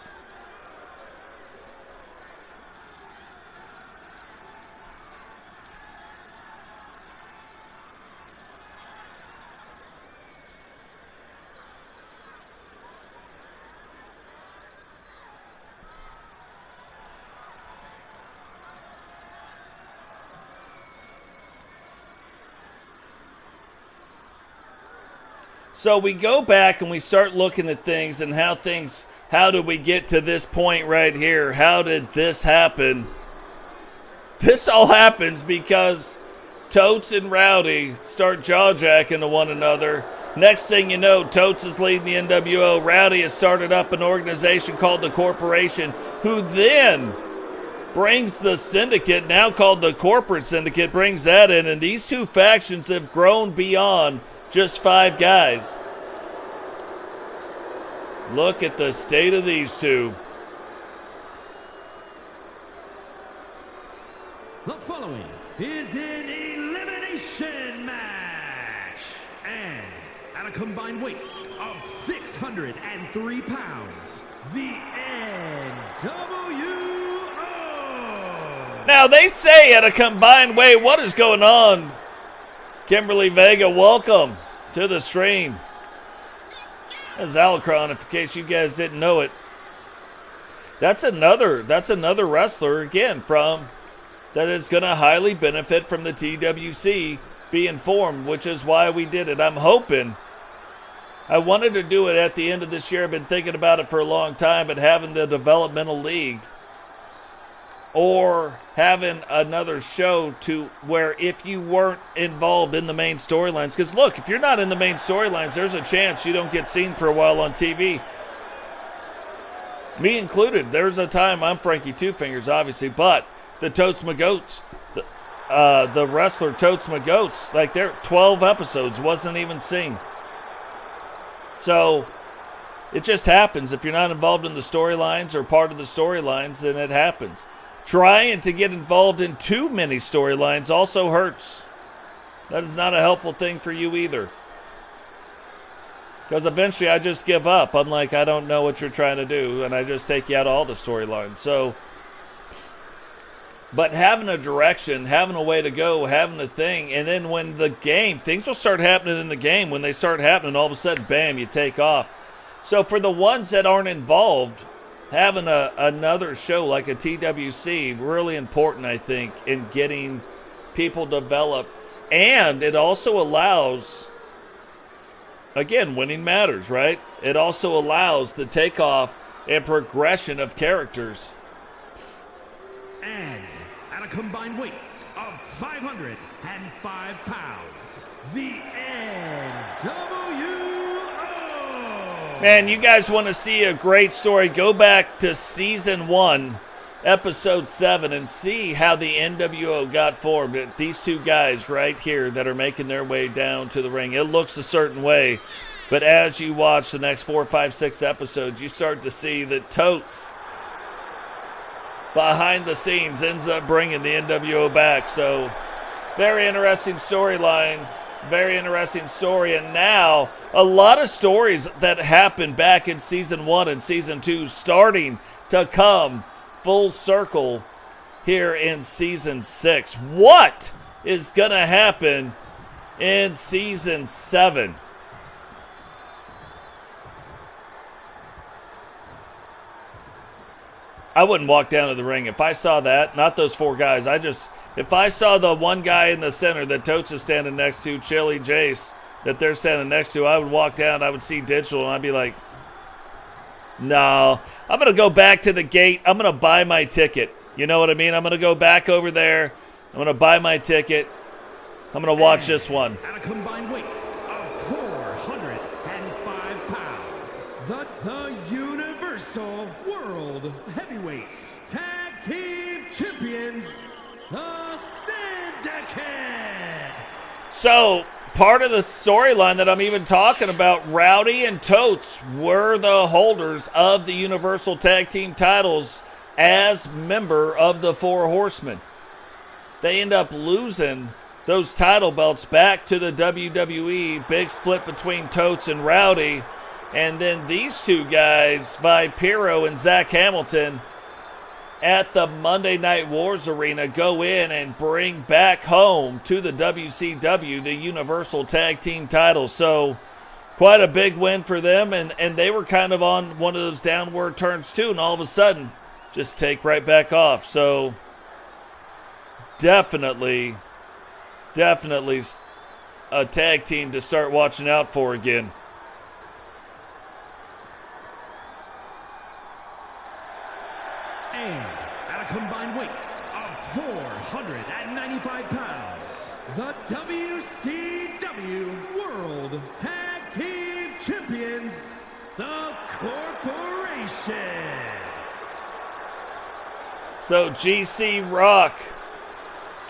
So we go back and we start looking at things and how did we get to this point right here? How did this happen? This all happens because Totes and Rowdy start jaw-jacking to one another. Next thing you know, Totes is leading the NWO. Rowdy has started up an organization called the Corporation, who then brings the Syndicate, now called the Corporate Syndicate, brings that in. And these two factions have grown beyond just 5 guys. Look at the state of these two. The following is an elimination match. And at a combined weight of 603 pounds, the NWO. Now they say at a combined weight, what is going on? Kimberly Vega, welcome to the stream. That's Alacron, in case you guys didn't know it. That's another wrestler, again, from that is going to highly benefit from the TWC being formed, which is why we did it. I'm hoping. I wanted to do it at the end of this year. I've been thinking about it for a long time, but having the developmental league or having another show to where if you weren't involved in the main storylines, because look, if you're not in the main storylines, there's a chance you don't get seen for a while on TV. Me included. There's a time, I'm Frankie Two Fingers, obviously, but the Totes McGoats, the wrestler Totes McGoats, like they're 12 episodes, wasn't even seen. So it just happens. If you're not involved in the storylines or part of the storylines, then it happens. Trying to get involved in too many storylines also hurts. That is not a helpful thing for you either. Because eventually I just give up. I'm like, I don't know what you're trying to do, and I just take you out of all the storylines. So, but having a direction, having a way to go, having a thing, and then when the game, things will start happening in the game. When they start happening, all of a sudden, bam, you take off. So for the ones that aren't involved, having another show like a TWC, really important, I think, in getting people developed. And it also allows, again, winning matters, right? It also allows the takeoff and progression of characters. And at a combined weight of 505 pounds, the NWO. Man, you guys want to see a great story, go back to Season 1, Episode 7, and see how the NWO got formed. These two guys right here that are making their way down to the ring. It looks a certain way, but as you watch the next 4, 5, 6 episodes, you start to see that Totes, behind the scenes, ends up bringing the NWO back. So, very interesting storyline. Very interesting story. And now, a lot of stories that happened back in Season 1 and Season 2 starting to come full circle here in Season 6. What is going to happen in Season 7? I wouldn't walk down to the ring. If I saw that, not those 4 guys, if I saw the one guy in the center that Totes is standing next to, Chili Jace, that they're standing next to, I would walk down, I would see Digital, and I'd be like, no, I'm going to go back to the gate. I'm going to buy my ticket. You know what I mean? I'm going to go back over there. I'm going to buy my ticket. I'm going to watch this one. At a combined weight of 405 pounds, the Universal World Heavyweights Tag Team Champions, the decade. So, part of the storyline that I'm even talking about, Rowdy and Totes were the holders of the Universal Tag Team titles as member of the Four Horsemen. They end up losing those title belts back to the WWE. Big split between Totes and Rowdy. And then these two guys, Vampiro and Zach Hamilton, at the Monday Night Wars arena, go in and bring back home to the WCW the Universal Tag Team titles. So quite a big win for them, and they were kind of on one of those downward turns too, and all of a sudden just take right back off. So definitely a tag team to start watching out for again. And at a combined weight of 495 pounds, the WCW World Tag Team Champions, the Corporation. So GC Rock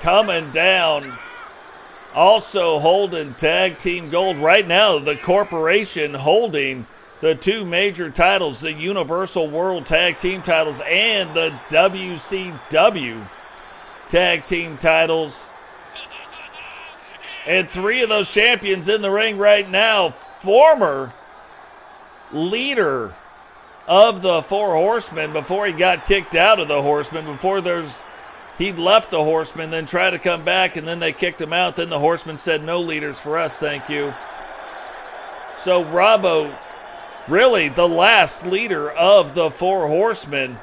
coming down, also holding tag team gold. Right now, the Corporation holding the two major titles, the Universal World Tag Team titles and the WCW Tag Team titles. And three of those champions in the ring right now, former leader of the Four Horsemen before he got kicked out of the Horsemen, he left the Horsemen, then tried to come back, and then they kicked him out. Then the Horsemen said, no leaders for us, thank you. So Robbo, really the last leader of the Four Horsemen,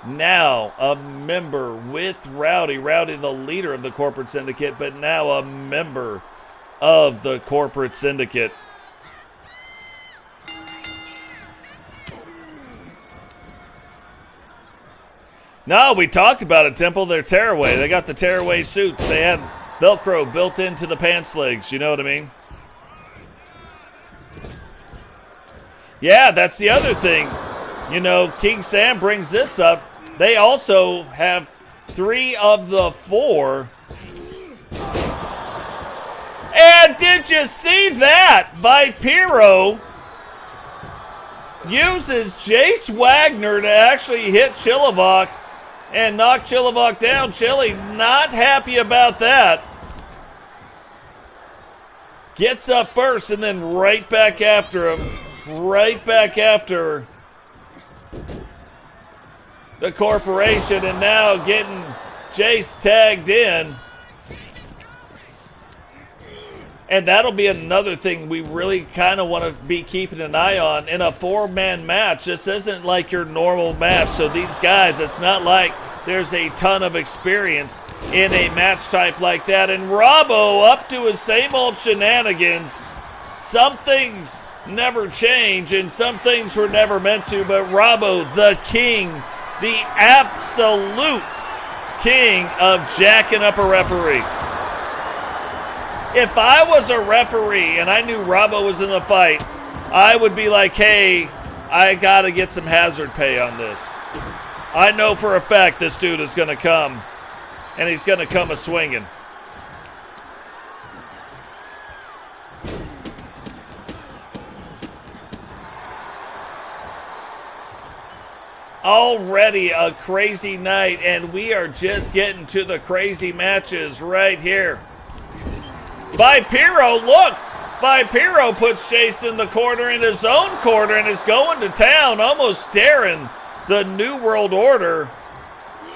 now a member with Rowdy. Rowdy, the leader of the Corporate Syndicate, but now a member of the Corporate Syndicate. No, we talked about it, Temple. They're tearaway. They got the tearaway suits. They had Velcro built into the pants legs. You know what I mean? Yeah, that's the other thing. You know, King Sam brings this up. They also have 3 of the 4. And did you see that? Vampiro uses Jace Wagner to actually hit Chilliwack and knock Chilliwack down. Chili not happy about that. Gets up first and then right back after him. Right back after the Corporation, and now getting Jace tagged in. And that'll be another thing we really kind of want to be keeping an eye on. In a 4-man match, this isn't like your normal match. So these guys, it's not like there's a ton of experience in a match type like that. And Robbo up to his same old shenanigans. Some things never change, and some things were never meant to, but Robbo, the king, the absolute king of jacking up a referee. If I was a referee and I knew Robbo was in the fight, I would be like, hey, I got to get some hazard pay on this. I know for a fact this dude is going to come, and he's going to come a-swinging. Already a crazy night, and we are just getting to the crazy matches right here. Vampiro, look! Vampiro puts Jace in the corner, in his own corner, and is going to town, almost daring the New World Order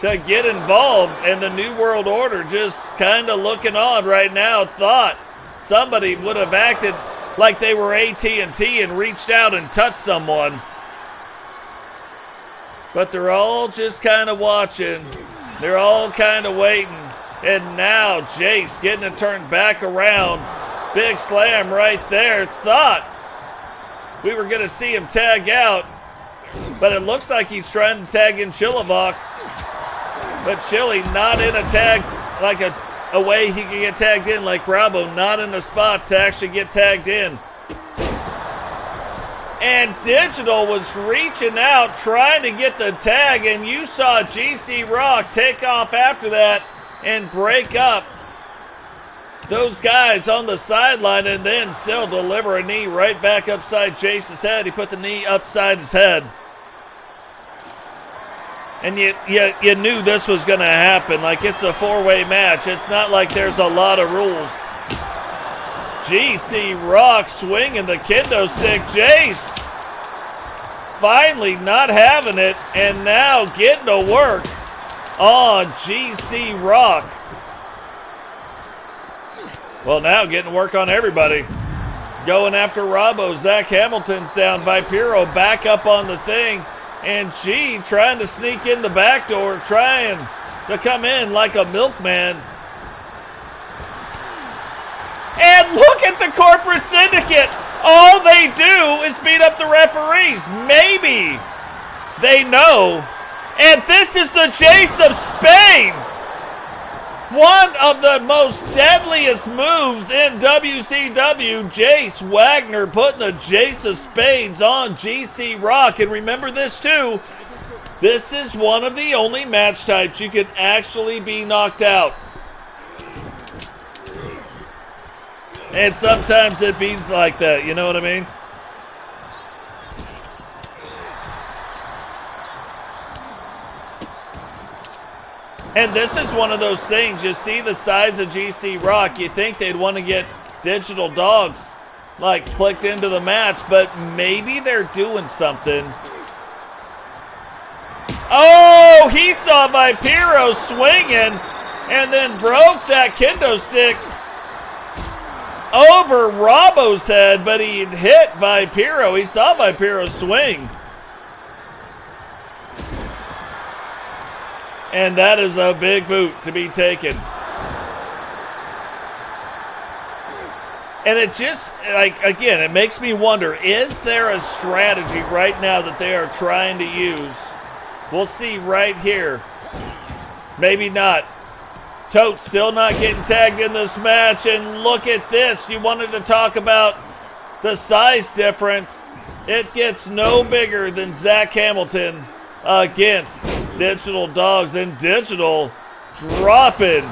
to get involved. And the New World Order just kind of looking on right now. Thought somebody would have acted like they were AT&T and reached out and touched someone. But they're all just kind of watching. They're all kind of waiting. And now Jace getting it turned back around. Big slam right there. Thought we were going to see him tag out. But it looks like he's trying to tag in Chilliwack. But Chili not in a tag, like a way he can get tagged in, like Robbo. Not in a spot to actually get tagged in. And Digital was reaching out, trying to get the tag, and you saw GC Rock take off after that and break up those guys on the sideline and then still deliver a knee right back upside Jace's head. He put the knee upside his head. And you knew this was going to happen. Like, it's a four-way match. It's not like there's a lot of rules. GC Rock swinging the kendo stick. Jace finally not having it, and now getting to work on GC Rock. Well, now getting to work on everybody. Going after Robbo. Zach Hamilton's down. Vipiro back up on the thing. And G trying to sneak in the back door, trying to come in like a milkman. And look at the corporate syndicate. All they do is beat up the referees. Maybe they know. And this is the Jace of Spades. One of the most deadliest moves in WCW. Jace Wagner putting the Jace of Spades on GC Rock. And remember this too. This is one of the only match types you can actually be knocked out. And sometimes it beats like that, you know what I mean? And this is one of those things, you see the size of GC Rock, you think they'd want to get Digital Dogs like clicked into the match, but maybe they're doing something. Oh, he saw Vipiro swinging and then broke that kendo stick over Robbo's head, but he hit Vipiro. He saw Vipiro swing. And that is a big boot to be taken. And it just, like, again, it makes me wonder, is there a strategy right now that they are trying to use? We'll see right here. Maybe not. Totes still not getting tagged in this match. And look at this. You wanted to talk about the size difference. It gets no bigger than Zach Hamilton against Digital Dogs, and Digital dropping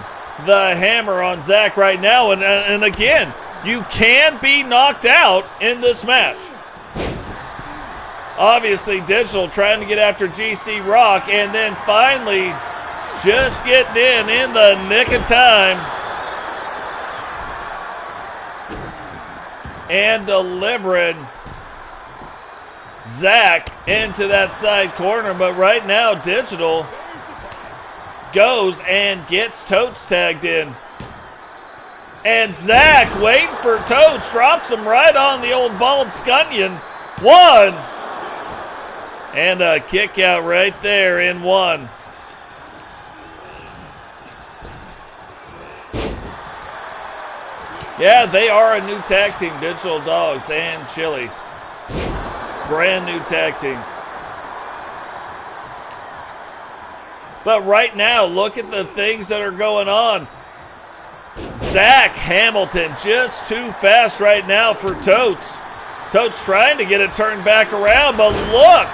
the hammer on Zach right now. And again, you can be knocked out in this match. Obviously, Digital trying to get after GC Rock, and then finally just getting in the nick of time and delivering Zach into that side corner. But right now, Digital goes and gets Totes tagged in. And Zach waiting for Totes, drops him right on the old bald scunion. One. And a kick out right there in one. Yeah, they are a new tag team, Digital Dogs and Chili. Brand new tag team. But right now, look at the things that are going on. Zach Hamilton just too fast right now for Totes. Totes trying to get it turned back around, but look,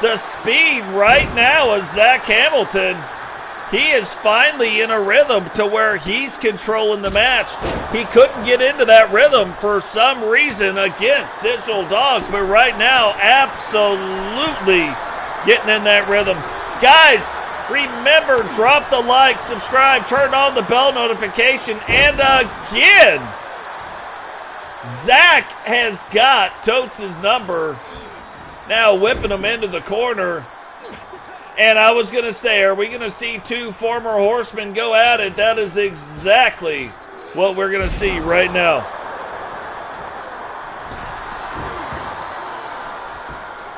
the speed right now of Zach Hamilton. He is finally in a rhythm to where he's controlling the match. He couldn't get into that rhythm for some reason against Digital Dogs, but right now, absolutely getting in that rhythm. Guys, remember, drop the like, subscribe, turn on the bell notification, and again, Zach has got Totes' number. Now whipping him into the corner. And I was going to say, are we going to see two former horsemen go at it? That is exactly what we're going to see right now.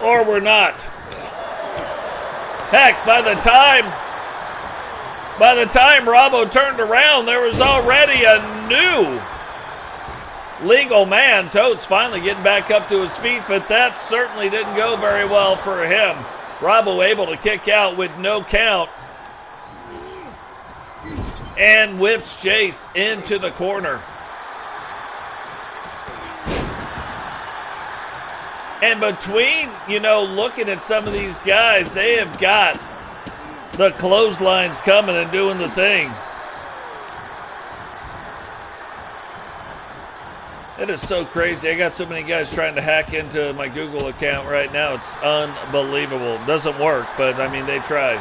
Or we're not. Heck, by the time Robbo turned around, there was already a new legal man. Totes finally getting back up to his feet, but that certainly didn't go very well for him. Robbo able to kick out with no count. And whips Jace into the corner. And between, looking at some of these guys, they have got the clotheslines coming and doing the thing. That is so crazy. I got so many guys trying to hack into my Google account right now. It's unbelievable. Doesn't work, but I mean, they try.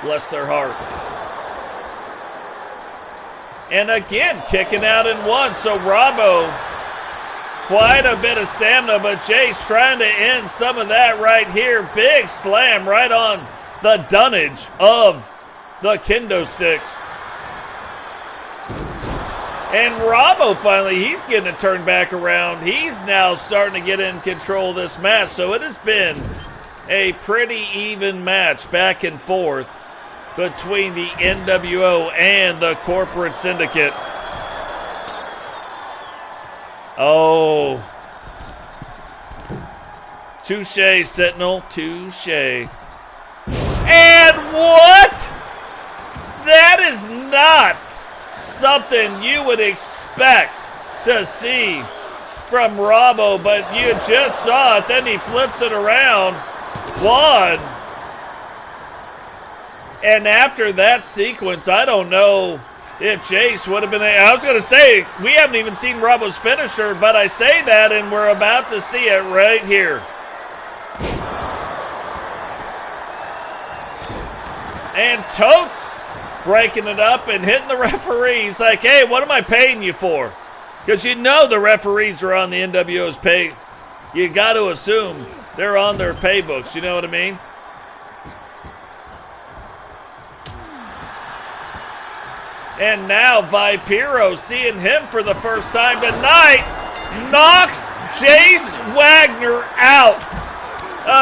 Bless their heart. And again, kicking out in one. So Bravo, quite a bit of stamina, but Jace trying to end some of that right here. Big slam right on the dunnage of the kendo sticks. And Bravo finally, he's getting it turned back around. He's now starting to get in control of this match. So it has been a pretty even match back and forth between the NWO and the corporate syndicate. Oh. Touche, Sentinel. Touche. And what? That is not something you would expect to see from Bravo, but you just saw it. Then he flips it around. One. And after that sequence, I don't know if Jace would have been... I was going to say, we haven't even seen Bravo's finisher, but I say that, and we're about to see it right here. And Totes breaking it up and hitting the referee. He's like, hey, what am I paying you for? Because you know the referees are on the NWO's pay. You got to assume they're on their pay books. You know what I mean? And now Vipiro, seeing him for the first time tonight, knocks Jace Wagner out.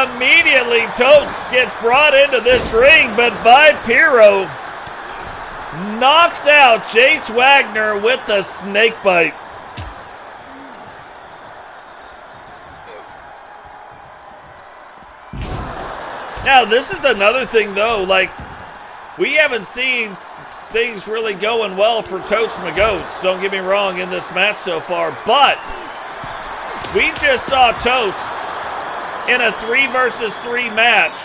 Immediately, Totes gets brought into this ring, but Vipiro knocks out Jace Wagner with the snake bite. Now, this is another thing, though. Like, we haven't seen things really going well for Totes Magoats, don't get me wrong, in this match so far, but we just saw Totes in a 3 versus 3 match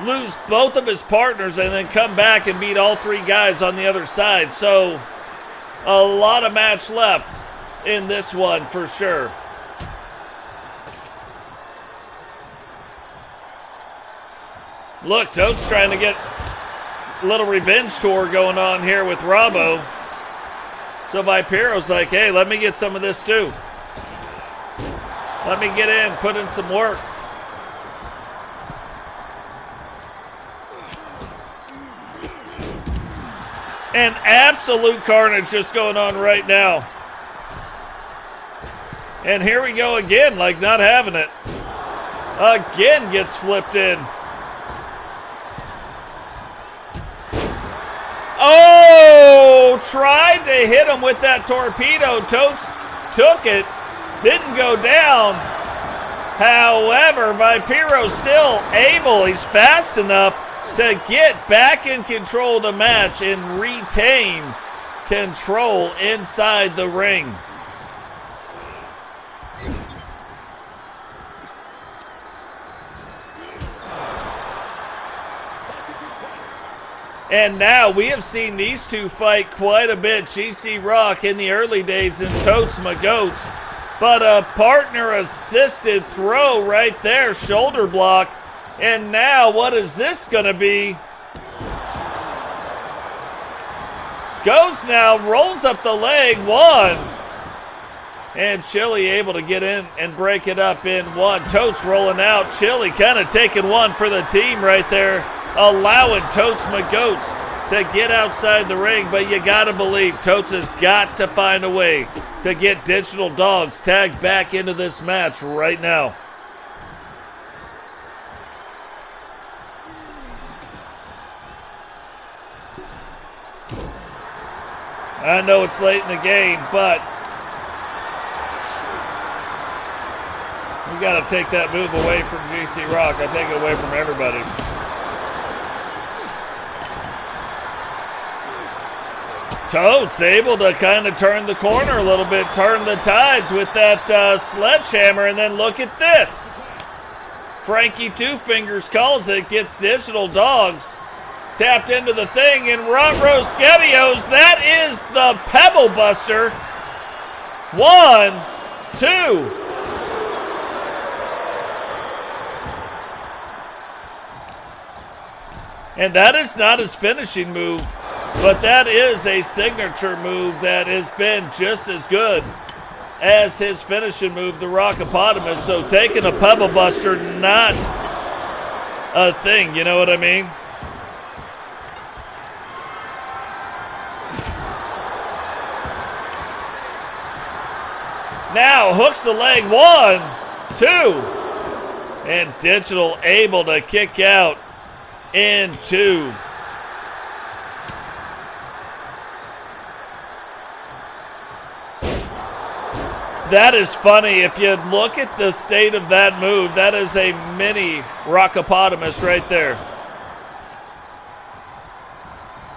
lose both of his partners and then come back and beat all 3 guys on the other side. So a lot of match left in this one for sure. Look, Totes trying to get a little revenge tour going on here with Bravo. So Vipiro's like, hey, let me get some of this too. Let me get in, put in some work. And absolute carnage just going on right now. And here we go again, like not having it. Again gets flipped in. Oh, tried to hit him with that torpedo. Totes took it, didn't go down. However, Vipiro's still able, he's fast enough to get back in control of the match and retain control inside the ring. And now we have seen these two fight quite a bit. GC Rock in the early days and Totes Magoats. But a partner-assisted throw right there, shoulder block. And now what is this going to be? Goes now, rolls up the leg, one. And Chili able to get in and break it up in one. Totes rolling out. Chili kind of taking one for the team right there, allowing Totes Magoats to get outside the ring. But you got to believe Totes has got to find a way to get Digital Dogs tagged back into this match right now. I know it's late in the game, but we got to take that move away from GC Rock. I take it away from everybody. Totes able to kind of turn the corner a little bit, turn the tides with that sledgehammer, and then look at this. Frankie Two Fingers calls it, gets Digital Dogs tapped into the thing, and Rotro Skedios, that is the Pebble Buster. 1, 2. And that is not his finishing move, but that is a signature move that has been just as good as his finishing move, the Rockopotamus. So taking a Pebble Buster, not a thing, you know what I mean? Now hooks the leg, 1, 2. And Digital able to kick out in 2. That is funny. If you look at the state of that move, that is a mini Rockopotamus right there.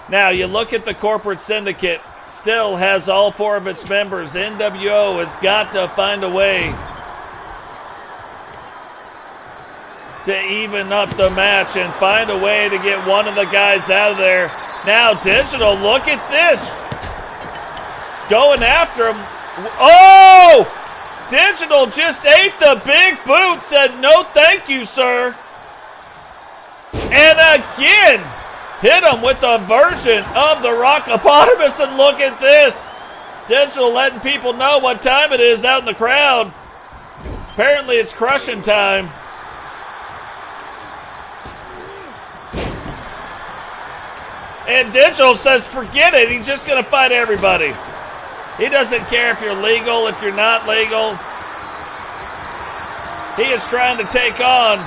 Now you look at the corporate syndicate, still has all 4 of its members. NWO has got to find a way to even up the match and find a way to get one of the guys out of there. Now Digital, look at this. Going after him. Oh! Digital just ate the big boot, said no thank you, sir. And again, hit him with a version of the Rockopotamus, and look at this. Digital letting people know what time it is out in the crowd. Apparently it's crushing time. And Digital says, forget it. He's just going to fight everybody. He doesn't care if you're legal, if you're not legal. He is trying to take on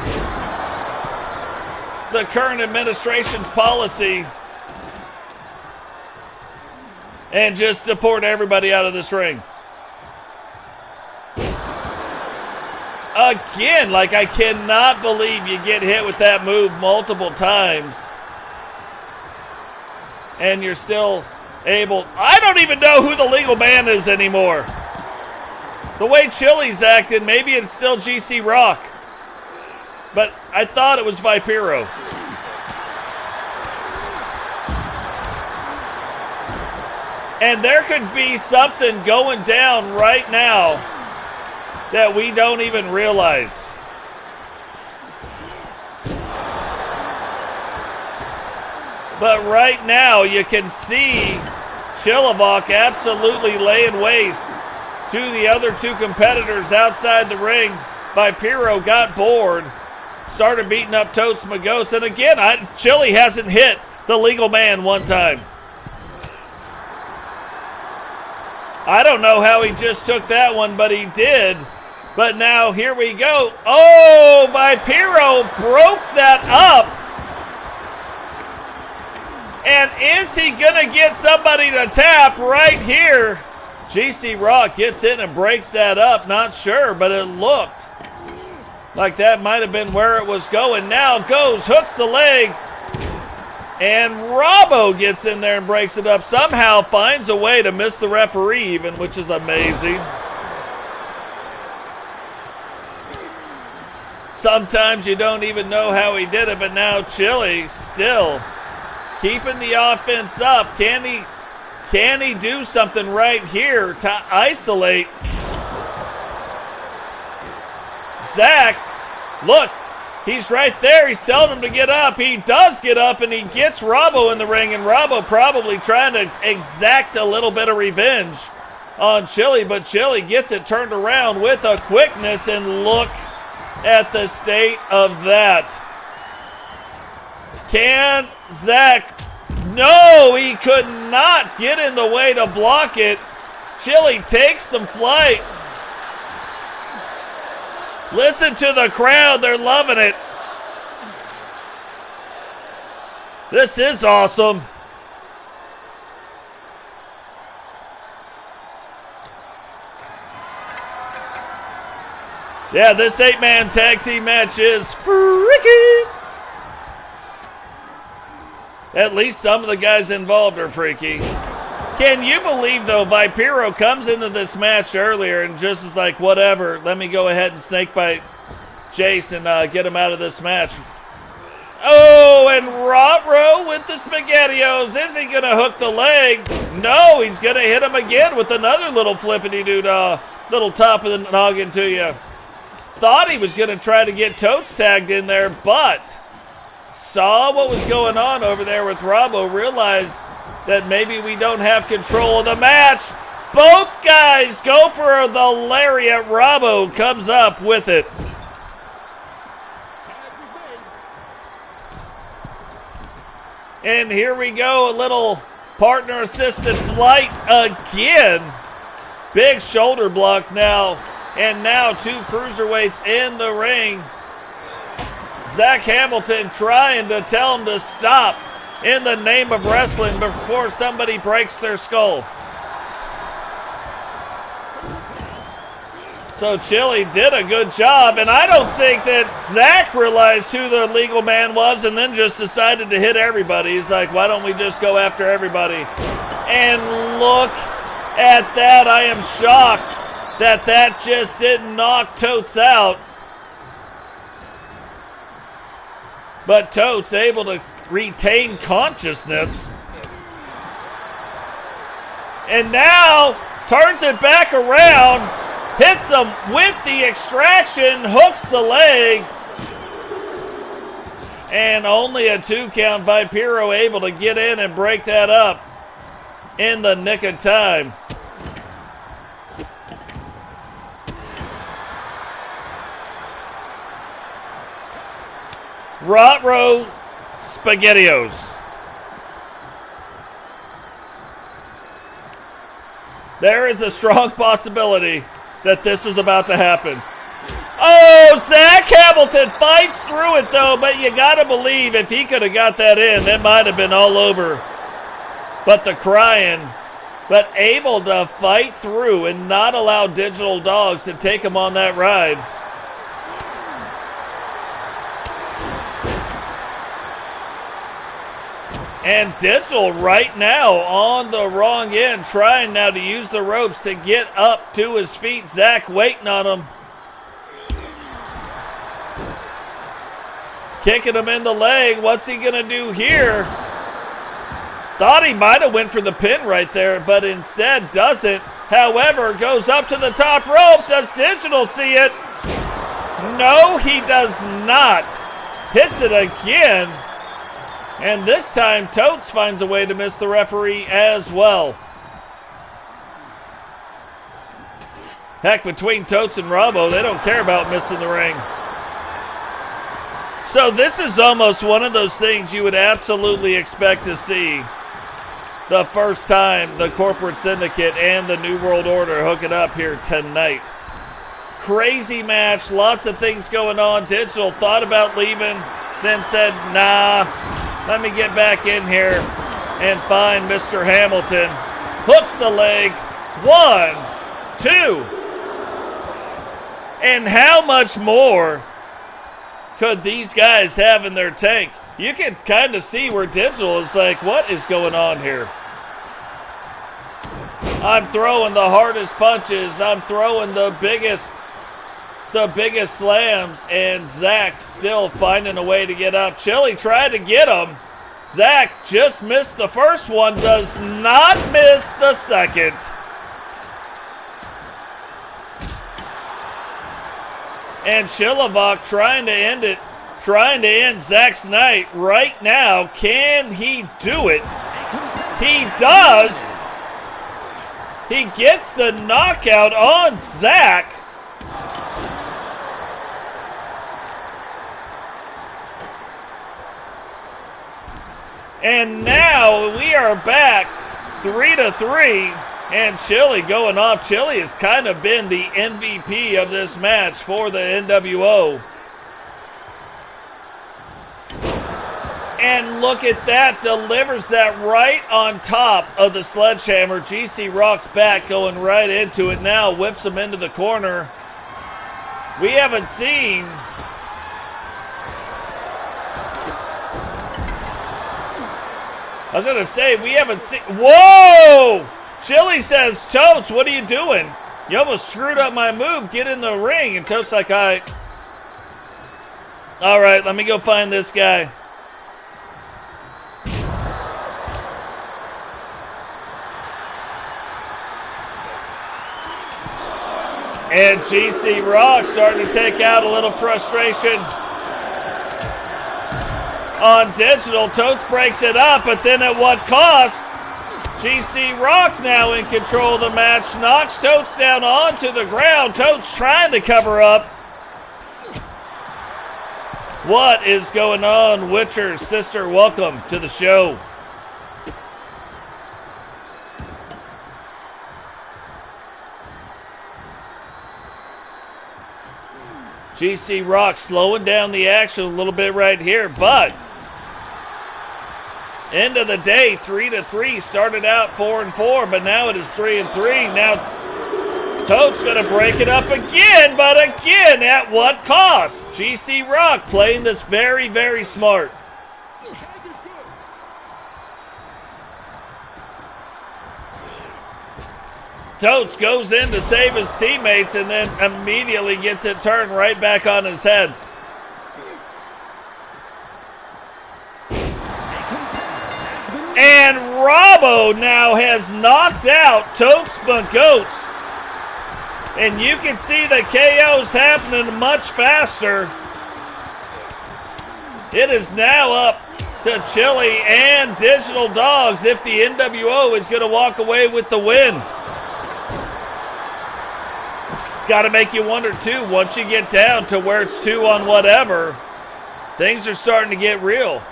the current administration's policy and just deport everybody out of this ring. Again, like I cannot believe you get hit with that move multiple times and you're still able. I don't even know who the legal man is anymore. The way Chili's acting, maybe it's still GC Rock. But I thought it was Vipero. And there could be something going down right now that we don't even realize. But right now, you can see Chilliwack absolutely laying waste to the other 2 competitors outside the ring. Vipero got bored, started beating up Totes Magos. And again, Chili hasn't hit the legal man one time. I don't know how he just took that one, but he did. But now here we go. Oh, Vipero broke that up. And is he going to get somebody to tap right here? GC Rock gets in and breaks that up. Not sure, but it looked like that might have been where it was going. Now goes, hooks the leg. And Robbo gets in there and breaks it up. Somehow finds a way to miss the referee even, which is amazing. Sometimes you don't even know how he did it, but now Chili still keeping the offense up. Can he do something right here to isolate Zach? Look, he's right there. He's telling him to get up. He does get up, and he gets Robbo in the ring, and Robbo probably trying to exact a little bit of revenge on Chili, but Chili gets it turned around with a quickness, and look at the state of that. Can Zach? No, he could not get in the way to block it. Chili takes some flight. Listen to the crowd, they're loving it. This is awesome. Yeah, this 8-man tag team match is freaky. At least some of the guys involved are freaky. Can you believe, though, Vipero comes into this match earlier and just is like, whatever, let me go ahead and snakebite Jace and get him out of this match. Oh, and Rotro with the SpaghettiOs. Is he going to hook the leg? No, he's going to hit him again with another little flippity-doo-dah, little top of the noggin to you. Thought he was going to try to get Totes tagged in there, but saw what was going on over there with Robbo, realized that maybe we don't have control of the match. Both guys go for the lariat. Robbo comes up with it. And here we go, a little partner-assisted flight again. Big shoulder block now. And now two cruiserweights in the ring. Zach Hamilton trying to tell him to stop in the name of wrestling before somebody breaks their skull. So Chili did a good job, and I don't think that Zach realized who the legal man was and then just decided to hit everybody. He's like, why don't we just go after everybody? And look at that. I am shocked that that just didn't knock Totes out. But Totes able to retain consciousness. And now turns it back around. Hits him with the extraction, hooks the leg. And only a 2 count. Vipiro able to get in and break that up in the nick of time. Rotro SpaghettiOs. There is a strong possibility that this is about to happen. Oh, Zach Hamilton fights through it though, but you gotta believe if he could have got that in, it might have been all over. But the crying, but able to fight through and not allow Digital Dogs to take him on that ride. And Digital right now on the wrong end, trying now to use the ropes to get up to his feet. Zach waiting on him. Kicking him in the leg. What's he going to do here? Thought he might have went for the pin right there, but instead doesn't. However, goes up to the top rope. Does Digital see it? No, he does not. Hits it again. And this time, Totes finds a way to miss the referee as well. Heck, between Totes and Robbo, they don't care about missing the ring. So this is almost one of those things you would absolutely expect to see the first time the Corporate Syndicate and the New World Order hook it up here tonight. Crazy match, lots of things going on. Digital thought about leaving, then said, nah. Let me get back in here and find Mr. Hamilton. Hooks the leg. 1, 2. And how much more could these guys have in their tank? You can kind of see where Digital is like, what is going on here? I'm throwing the hardest punches. I'm throwing the biggest slams, and Zach still finding a way to get up. Chili tried to get him. Zach just missed the first one, does not miss the second. And Chilivok trying to end it, trying to end Zach's night right now. Can he do it? He does. He gets the knockout on Zach. And now we are back 3-3, and Chili going off. Chili has kind of been the MVP of this match for the NWO. And look at that, delivers that right on top of the sledgehammer. GC Rock's back, going right into it now, whips him into the corner. We haven't seen... I was going to say, we haven't seen... Whoa! Chili says, Totes, what are you doing? You almost screwed up my move. Get in the ring. And Totes like, all right, let me go find this guy. And GC Rock starting to take out a little frustration on Digital. Totes breaks it up, but then at what cost? GC Rock now in control of the match. Knocks Totes down onto the ground. Totes trying to cover up. What is going on, Witcher sister? Welcome to the show. GC Rock slowing down the action a little bit right here, but end of the day, 3-3. Started out 4-4, but now it is 3-3. Now Totes gonna break it up again, but again, at what cost? GC Rock playing this very, very smart. Totes goes in to save his teammates and then immediately gets it turned right back on his head. And Robbo now has knocked out Totes Goats. And you can see the KO's happening much faster. It is now up to Chili and Digital Dogs if the NWO is going to walk away with the win. Got to make you wonder too, once you get down to where it's 2 on whatever, things are starting to get real.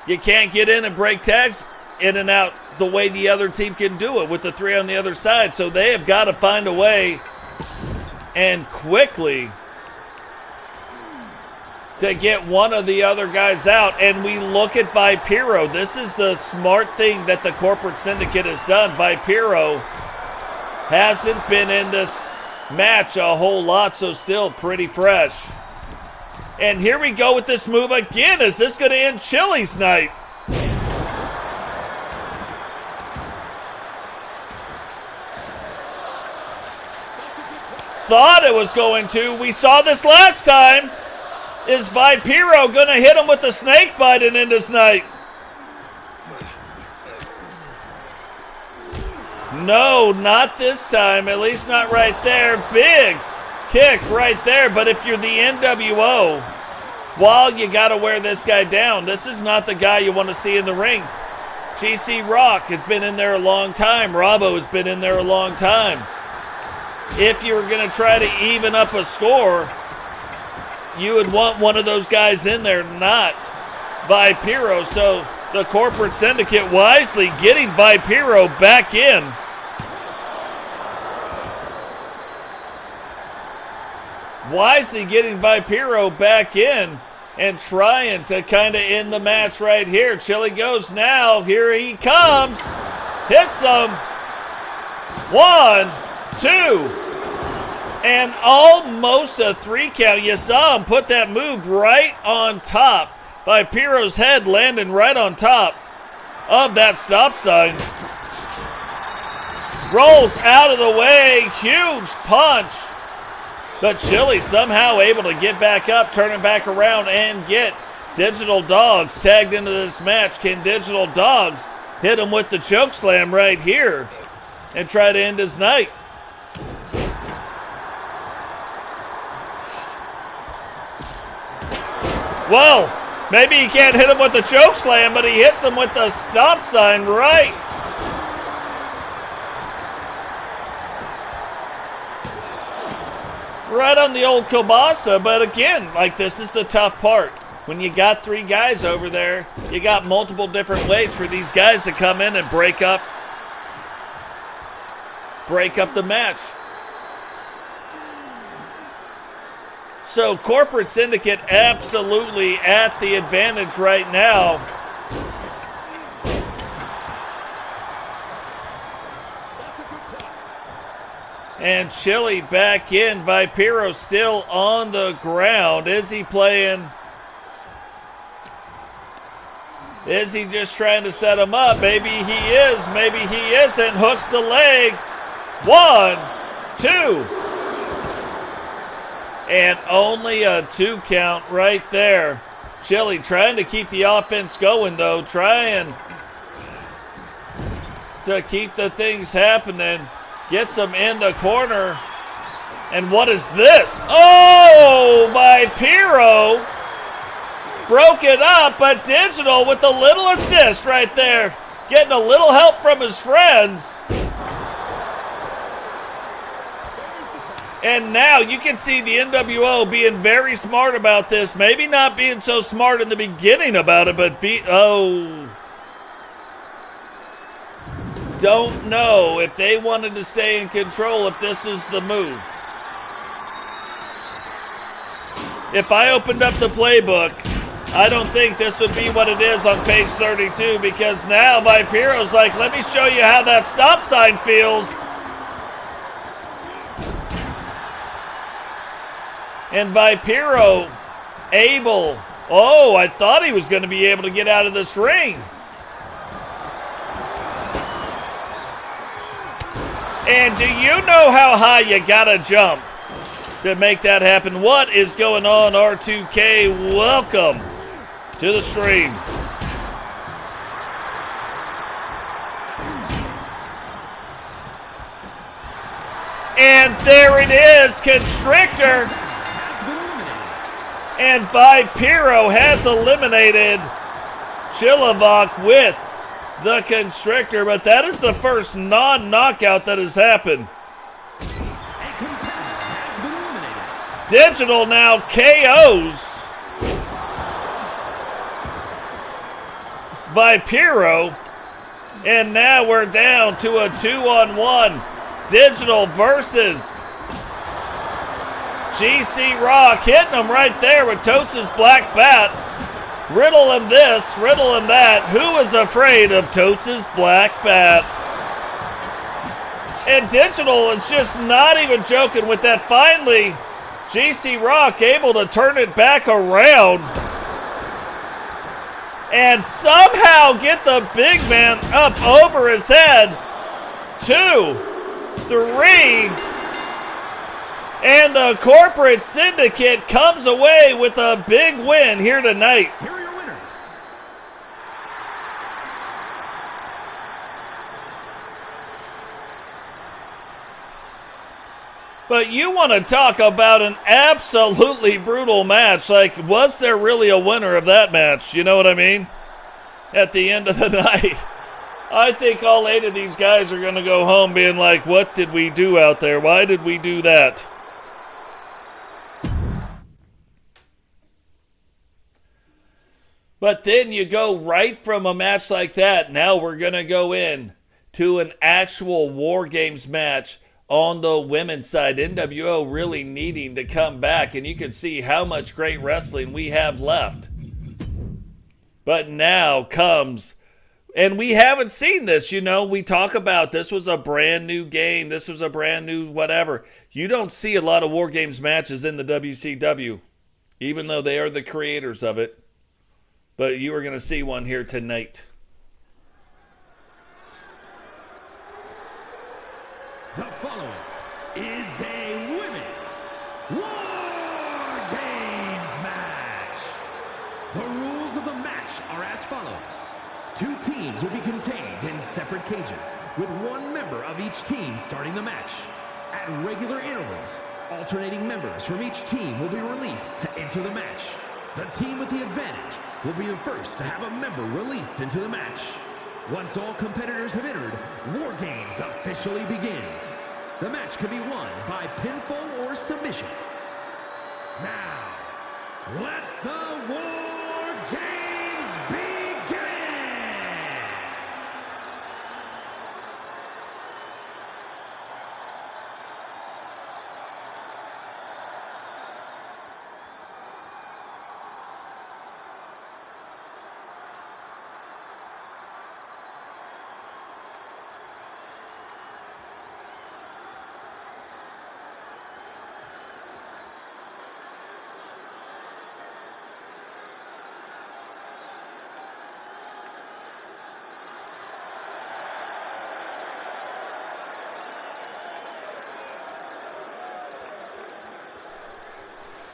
You can't get in and break tags in and out the way the other team can do it with the 3 on the other side. So they have got to find a way and quickly to get one of the other guys out. And we look at Vipiro. This is the smart thing that the corporate syndicate has done. Vipiro hasn't been in this match a whole lot, so still pretty fresh. And here we go with this move again. Is this going to end Chili's night? Thought it was going to. We saw this last time. Is Vipiro going to hit him with the snake bite and end his night? No, not this time. At least not right there. Big kick right there. But if you're the NWO, while you got to wear this guy down, this is not the guy you want to see in the ring. GC Rock has been in there a long time. Robbo has been in there a long time. If you were going to try to even up a score, you would want one of those guys in there, not Vipiro. So the corporate syndicate wisely getting Vipiro back in. Wisely getting Vipiro back in and trying to kind of end the match right here. Chili goes now. Here he comes. Hits him. 1, 2. And almost a 3 count. You saw him put that move right on top. Vipiro's head landing right on top of that stop sign. Rolls out of the way. Huge punch. But Chili somehow able to get back up, turn it back around, and get Digital Dogs tagged into this match. Can Digital Dogs hit him with the choke slam right here and try to end his night? Well, maybe he can't hit him with the choke slam, but he hits him with the stop sign right. Right on the old kielbasa, but again, like, this is the tough part. When you got 3 guys over there, you got multiple different ways for these guys to come in and break up the match. So corporate syndicate absolutely at the advantage right now. And Chili back in. Vipiro still on the ground. Is he playing? Is he just trying to set him up? Maybe he is. Maybe he isn't. Hooks the leg. 1, 2. And only a 2 count right there. Chili trying to keep the offense going, though. Trying to keep the things happening. Gets him in the corner. And what is this? Oh, Vipiro broke it up, but Digital with a little assist right there. Getting a little help from his friends. And now you can see the NWO being very smart about this. Maybe not being so smart in the beginning about it, but don't know if they wanted to stay in control if this is the move. If I opened up the playbook, I don't think this would be what it is on page 32, because now Vipiro's like, let me show you how that stop sign feels. And Vipiro I thought he was going to be able to get out of this ring. And do you know how high you gotta jump to make that happen? What is going on, R2K? Welcome to the stream. And there it is, Constrictor. And Vipiro has eliminated Chilliwack with the Constrictor, but that is the first non-knockout that has happened. Digital now KOs Vipiro, and now we're down to a 2-on-1. Digital versus GC Rock, hitting him right there with Totes' black bat. Riddle him this, riddle him that. Who is afraid of Totes' black bat? And Digital is just not even joking with that. Finally, GC Rock able to turn it back around and somehow get the big man up over his head. 2, 3, and the Corporate Syndicate comes away with a big win here tonight. Here are your winners. But you want to talk about an absolutely brutal match. Like, was there really a winner of that match? You know what I mean? At the end of the night. I think all 8 of these guys are going to go home being like, what did we do out there? Why did we do that? But then you go right from a match like that. Now we're going to go in to an actual War Games match on the women's side. NWO really needing to come back, and you can see how much great wrestling we have left. But now comes, and we haven't seen this, you know, we talk about this was a brand new game, this was a brand new whatever. You don't see a lot of War Games matches in the WCW, even though they are the creators of it. But you are going to see one here tonight. The following is a women's War Games match. The rules of the match are as follows. 2 teams will be contained in separate cages, with 1 member of each team starting the match. At regular intervals, alternating members from each team will be released to enter the match. The team with the advantage will be the first to have a member released into the match. Once all competitors have entered, War Games officially begins. The match can be won by pinfall or submission. Now, let the War Games begin!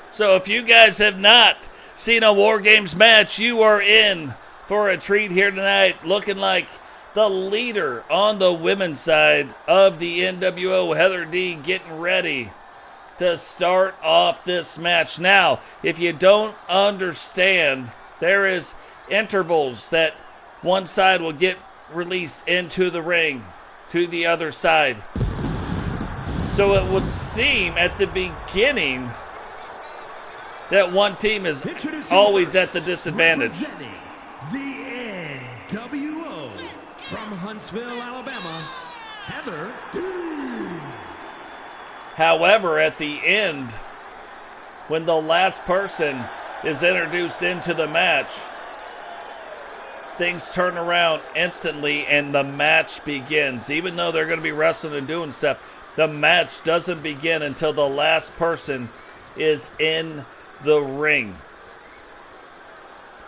So if you guys have not seen a War Games match, you are in for a treat here tonight. Looking like the leader on the women's side of the NWO, Heather D, getting ready to start off this match. Now, if you don't understand, there is intervals that one side will get released into the ring to the other side. So it would seem at the beginning that one team is always at the disadvantage. The NWO from Huntsville, Alabama, Heather. However, at the end, when the last person is introduced into the match, things turn around instantly and the match begins. Even though they're going to be wrestling and doing stuff, the match doesn't begin until the last person is in the ring.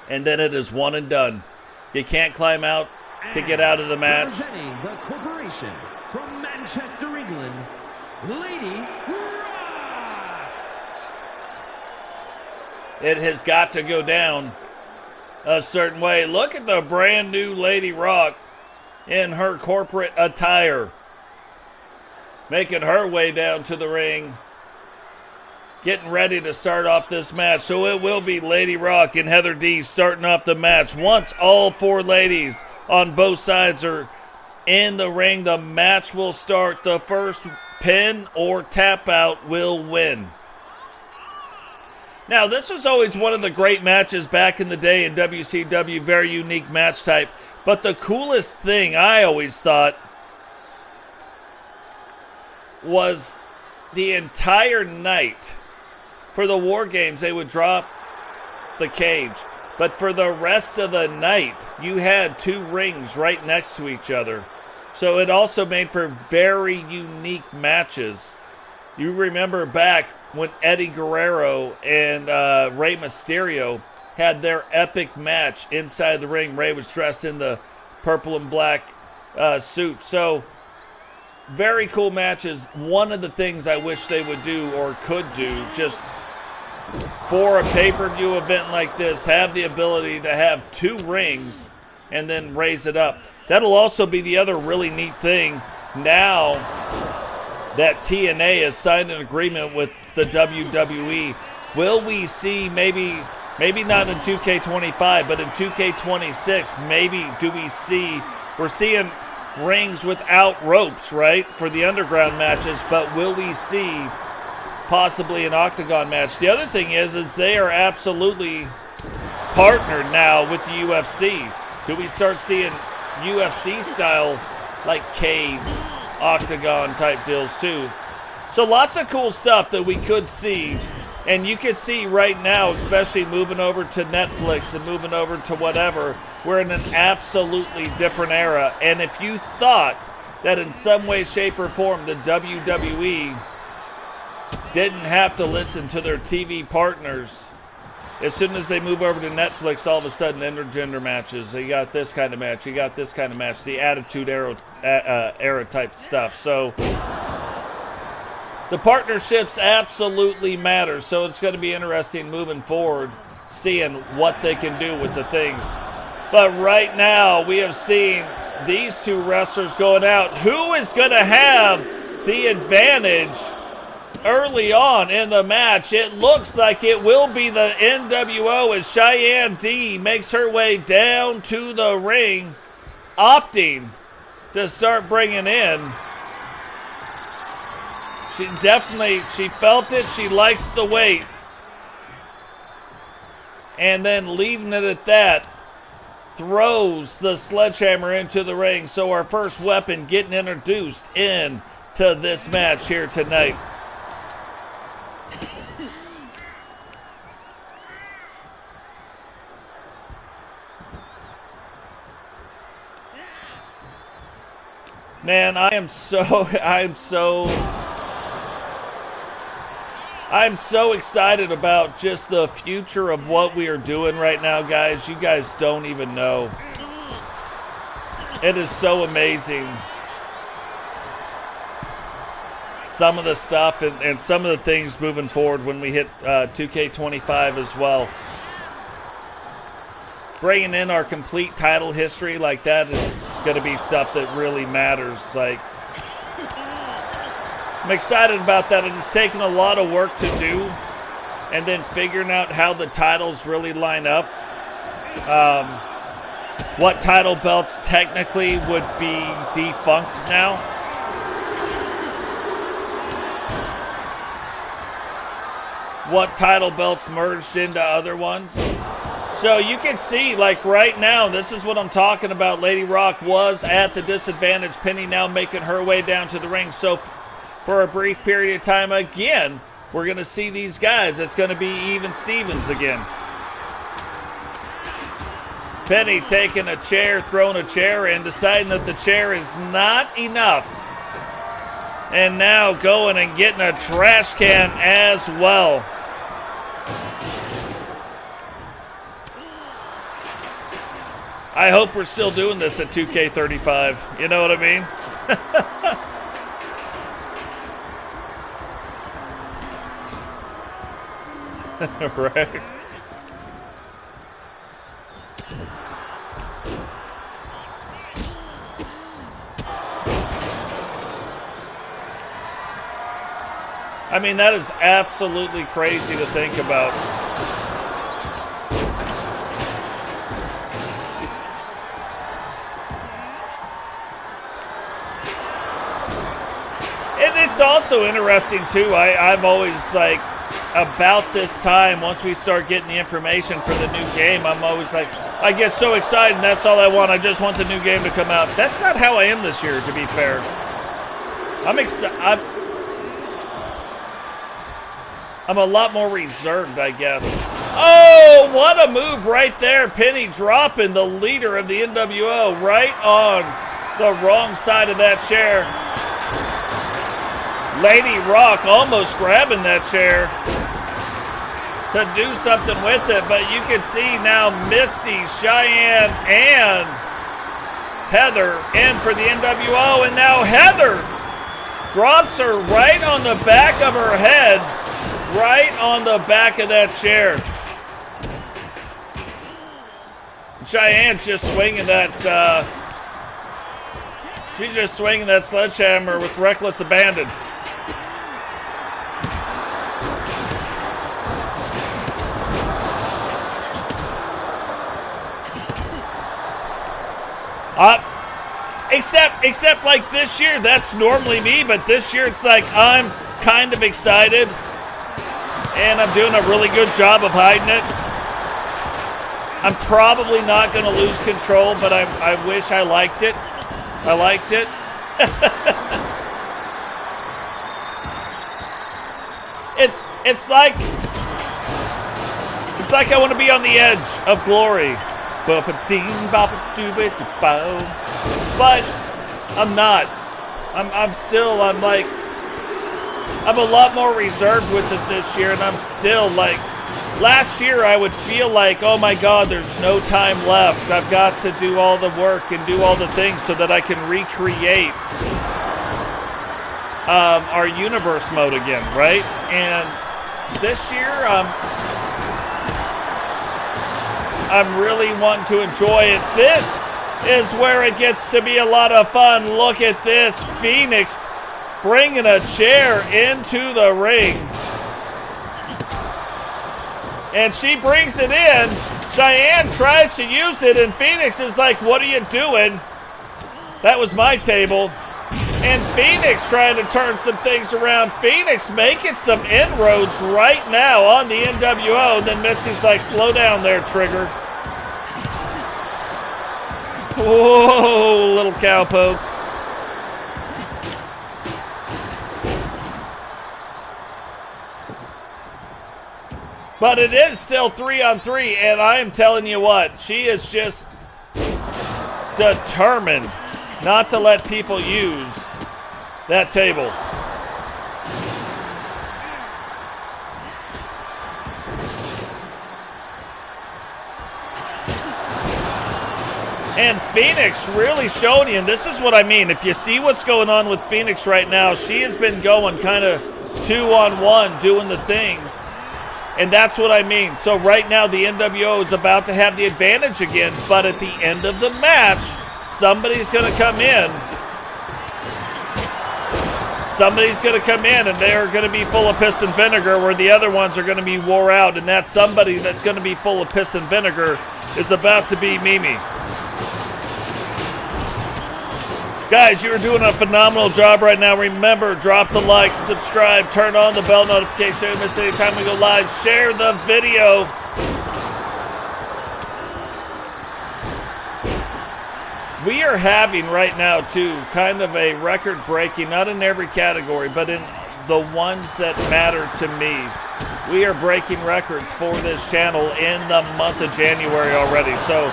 And then it is one and done. You can't climb out to get out of the match. Representing the corporation from Manchester, England, Lady Rock. It has got to go down a certain way. Look at the brand new Lady Rock in her corporate attire, making her way down to the ring, getting ready to start off this match. So it will be Lady Rock and Heather D starting off the match. Once all four ladies on both sides are in the ring, the match will start. The first pin or tap out will win. Now, this was always one of the great matches back in the day in WCW, very unique match type. But the coolest thing I always thought was the entire night. For the War Games, they would drop the cage. But for the rest of the night, you had two rings right next to each other. So it also made for very unique matches. You remember back when Eddie Guerrero and Rey Mysterio had their epic match inside the ring. Rey was dressed in the purple and black suit. So very cool matches. One of the things I wish they would do or could do just for a pay-per-view event like this, have the ability to have two rings and then raise it up. That'll also be the other really neat thing now that TNA has signed an agreement with the WWE. Will we see maybe not in 2K25, but in 2K26, maybe we're seeing rings without ropes, right, for the underground matches, but will we see possibly an octagon match? The other thing is they are absolutely partnered now with the UFC. Do we start seeing UFC style, like cage, octagon type deals too? So lots of cool stuff that we could see. And you can see right now, especially moving over to Netflix and moving over to whatever, we're in an absolutely different era. And if you thought that in some way, shape, or form the WWE didn't have to listen to their TV partners, as soon as they move over to Netflix, all of a sudden intergender matches. You got this kind of match, you got this kind of match, the Attitude Era type stuff. So the partnerships absolutely matter. So it's going to be interesting moving forward, seeing what they can do with the things. But right now, we have seen these two wrestlers going out. Who is going to have the advantage early on in the match? It looks like it will be the NWO as Cheyenne D makes her way down to the ring, opting to start bringing in. She felt it. She likes the weight. And then leaving it at that, throws the sledgehammer into the ring. So our first weapon getting introduced into this match here tonight. Man, I'm so excited about just the future of what we are doing right now, guys. You guys don't even know. It is so amazing. Some of the stuff and some of the things moving forward when we hit 2K25 as well. Bringing in our complete title history like that is going to be stuff that really matters. Like, I'm excited about that. It's taken a lot of work to do, and then figuring out how the titles really line up. What title belts technically would be defunct now. What title belts merged into other ones. So you can see, like right now, this is what I'm talking about. Lady Rock was at the disadvantage. Penny now making her way down to the ring. So for a brief period of time again, we're going to see these guys. It's going to be even Stevens again. Penny taking a chair, throwing a chair in, deciding that the chair is not enough. And now going and getting a trash can as well. I hope we're still doing this at 2K35. You know what I mean? Right. I mean, that is absolutely crazy to think about. And it's also interesting, too. I'm always like, about this time, once we start getting the information for the new game, I'm always like, I get so excited, and that's all I want. I just want the new game to come out. That's not how I am this year, to be fair. I'm a lot more reserved, I guess. Oh, what a move right there. Penny dropping the leader of the NWO right on the wrong side of that chair. Lady Rock almost grabbing that chair to do something with it, but you can see now Misty, Cheyenne, and Heather in for the NWO, and now Heather drops her right on the back of her head, right on the back of that chair. Cheyenne's just swinging that, she's just swinging that sledgehammer with reckless abandon. Except like this year, that's normally me, but this year it's like I'm kind of excited, and I'm doing a really good job of hiding it. I'm probably not going to lose control, but I wish I liked it. I liked it. It's like I want to be on the edge of glory. But I'm not. I'm a lot more reserved with it this year, and I'm still like, last year I would feel like, oh my God, there's no time left. I've got to do all the work and do all the things so that I can recreate our universe mode again, right? And this year, I'm really wanting to enjoy it. This is where it gets to be a lot of fun. Look at this. Phoenix bringing a chair into the ring. And she brings it in. Cheyenne tries to use it, and Phoenix is like, what are you doing? That was my table. And Phoenix trying to turn some things around. Phoenix making some inroads right now on the NWO. And then Misty's like, slow down there, Trigger. Whoa, little cowpoke. But it is still 3-on-3, and I am telling you what, she is just determined not to let people use that table. And Phoenix really showing you, and this is what I mean. If you see what's going on with Phoenix right now, she has been going kind of 2-on-1, doing the things. And that's what I mean. So right now, the NWO is about to have the advantage again, but at the end of the match, somebody's going to come in. somebody's going to come in and they're going to be full of piss and vinegar, where the other ones are going to be wore out, and that somebody that's going to be full of piss and vinegar is about to be Mimi. Guys, you're doing a phenomenal job right now. Remember, drop the like, subscribe, turn on the bell notification. Don't miss any time we go live. Share the video. We are having right now, too, kind of a record-breaking, not in every category, but in the ones that matter to me. We are breaking records for this channel in the month of January already. So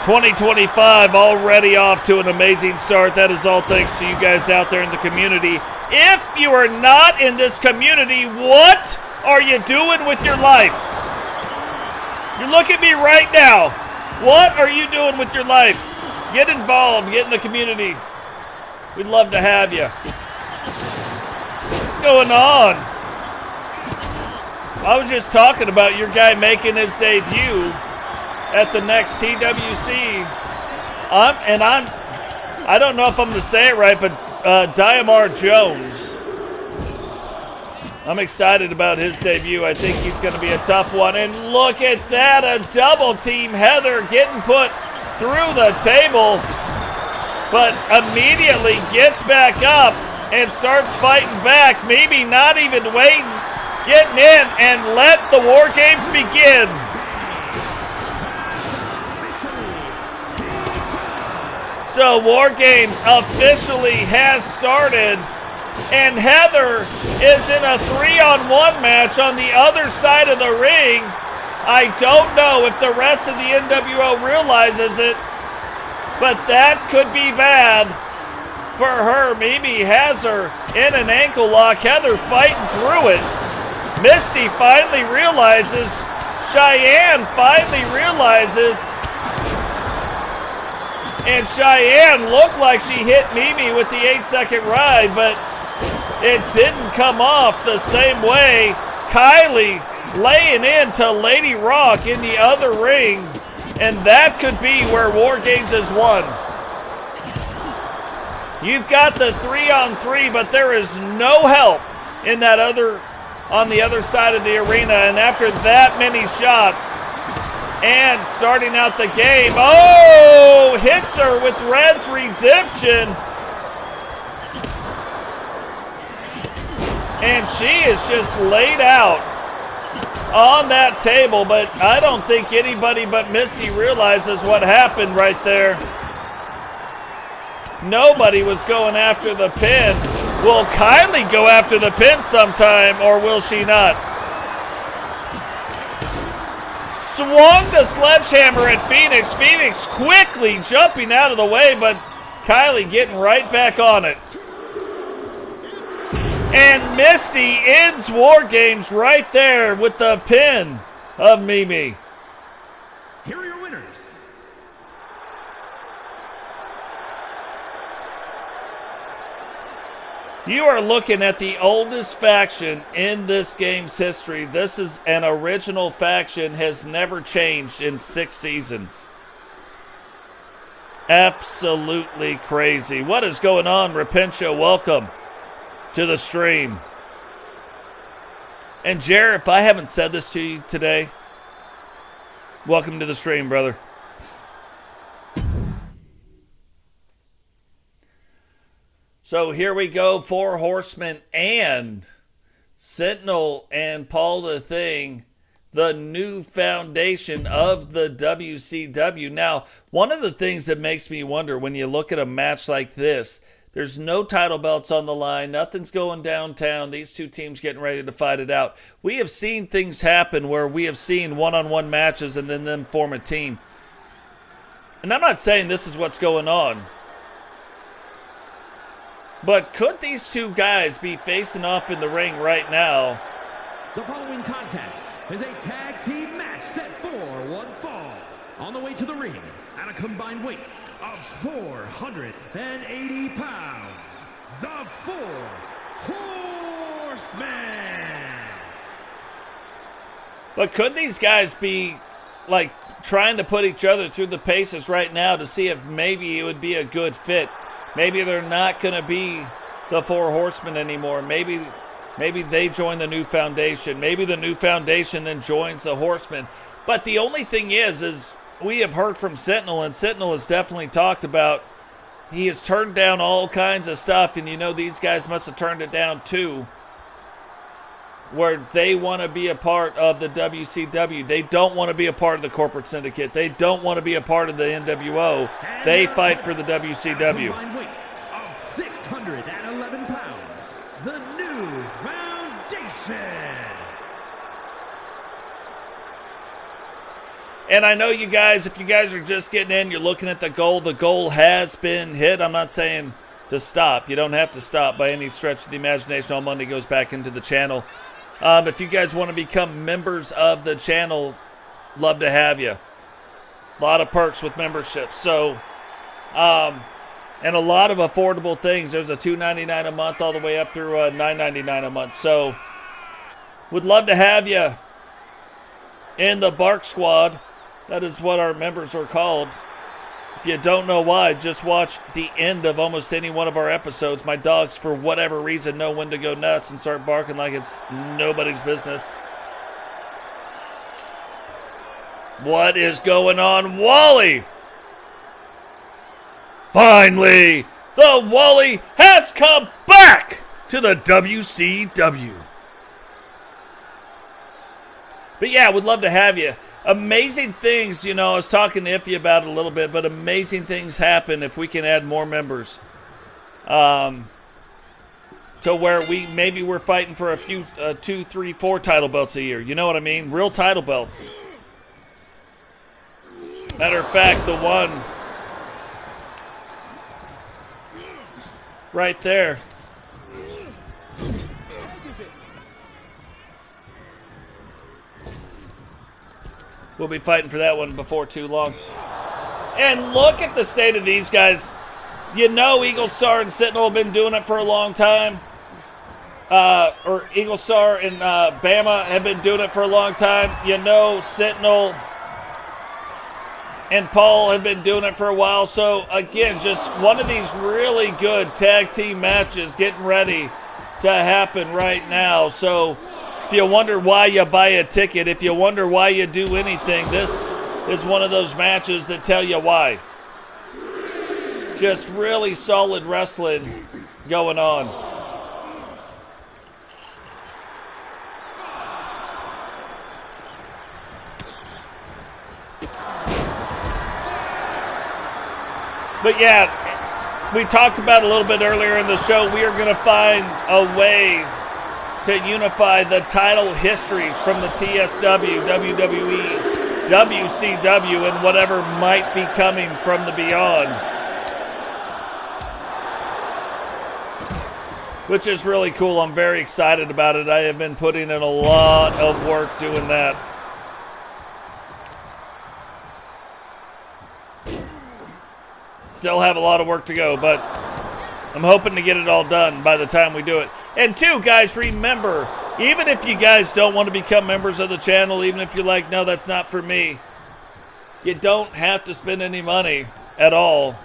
2025 already off to an amazing start. That is all thanks to you guys out there in the community. If you are not in this community, what are you doing with your life? You look at me right now. What are you doing with your life? Get involved. Get in the community. We'd love to have you. What's going on? I was just talking about your guy making his debut at the next TWC. I don't know if I'm going to say it right, but Diamar Jones. I'm excited about his debut. I think he's going to be a tough one. And look at that, a double team. Heather getting put through the table, but immediately gets back up and starts fighting back. Maybe not even waiting, getting in, and let the War Games begin. So War Games officially has started. And Heather is in a 3-on-1 match on the other side of the ring. I don't know if the rest of the NWO realizes it, but that could be bad for her. Mimi has her in an ankle lock. Heather fighting through it. Misty finally realizes. Cheyenne finally realizes. And Cheyenne looked like she hit Mimi with the 8-second ride, but it didn't come off the same way. Kylie laying into Lady Rock in the other ring, and that could be where War Games is won. You've got the 3-on-3, but there is no help in that on the other side of the arena. And after that many shots and starting out the game, oh, hits her with Red's Redemption. And she is just laid out on that table, but I don't think anybody but Missy realizes what happened right there. Nobody was going after the pin. Will Kylie go after the pin sometime, or will she not? Swung the sledgehammer at Phoenix. Phoenix quickly jumping out of the way, but Kylie getting right back on it. And Misty ends War Games right there with the pin of Mimi. Here are your winners. You are looking at the oldest faction in this game's history. This is an original faction, has never changed in 6 seasons. Absolutely crazy. What is going on, Rapentia? Welcome to the stream. And Jared, if I haven't said this to you today, welcome to the stream, brother. So here we go, 4 Horsemen and Sentinel and Paul the Thing, the new foundation of the WCW. Now, one of the things that makes me wonder when you look at a match like this, there's no title belts on the line. Nothing's going downtown. These two teams getting ready to fight it out. We have seen things happen where we have seen one-on-one matches and then them form a team. And I'm not saying this is what's going on. But could these two guys be facing off in the ring right now? The following contest is a tag team match set for one fall. On the way to the ring at a combined weight of 480 pounds, the 4 Horsemen. But could these guys be like trying to put each other through the paces right now to see if maybe it would be a good fit? Maybe they're not going to be the Four Horsemen anymore. Maybe they join the new foundation. Maybe the new foundation then joins the Horsemen. But the only thing is we have heard from Sentinel, and Sentinel has definitely talked about he has turned down all kinds of stuff, and these guys must have turned it down too, where they want to be a part of the WCW. They don't want to be a part of the corporate syndicate. They don't want to be a part of the NWO. They fight for the WCW. Weight of 611 pounds, the new foundation. And I know you guys, if you guys are just getting in, you're looking at the goal. The goal has been hit. I'm not saying to stop. You don't have to stop by any stretch of the imagination. All money goes back into the channel. If you guys want to become members of the channel, love to have you. A lot of perks with membership. So, and a lot of affordable things. There's a $2.99 a month all the way up through $9.99 a month. So, would love to have you in the Bark Squad. That is what our members are called. If you don't know why, just watch the end of almost any one of our episodes. My dogs, for whatever reason, know when to go nuts and start barking like it's nobody's business. What is going on, Wally? Finally, the Wally has come back to the WCW. But yeah, would love to have you. Amazing things, I was talking to Iffy about it a little bit, but amazing things happen if we can add more members. To where we're fighting for a few, 2, 3, 4 title belts a year. You know what I mean? Real title belts. Matter of fact, the one right there. We'll be fighting for that one before too long. And look at the state of these guys. Eagle Star and Sentinel have been doing it for a long time. Or Eagle Star and Bama have been doing it for a long time. Sentinel and Paul have been doing it for a while. So, again, just one of these really good tag team matches getting ready to happen right now. So, if you wonder why you buy a ticket, if you wonder why you do anything, this is one of those matches that tell you why. Just really solid wrestling going on. But yeah, we talked about a little bit earlier in the show, we are going to find a way to unify the title histories from the TSW, WWE, WCW, and whatever might be coming from the beyond. Which is really cool. I'm very excited about it. I have been putting in a lot of work doing that. Still have a lot of work to go, but I'm hoping to get it all done by the time we do it. And two, guys, remember, even if you guys don't want to become members of the channel, even if you're like, no, that's not for me, you don't have to spend any money at all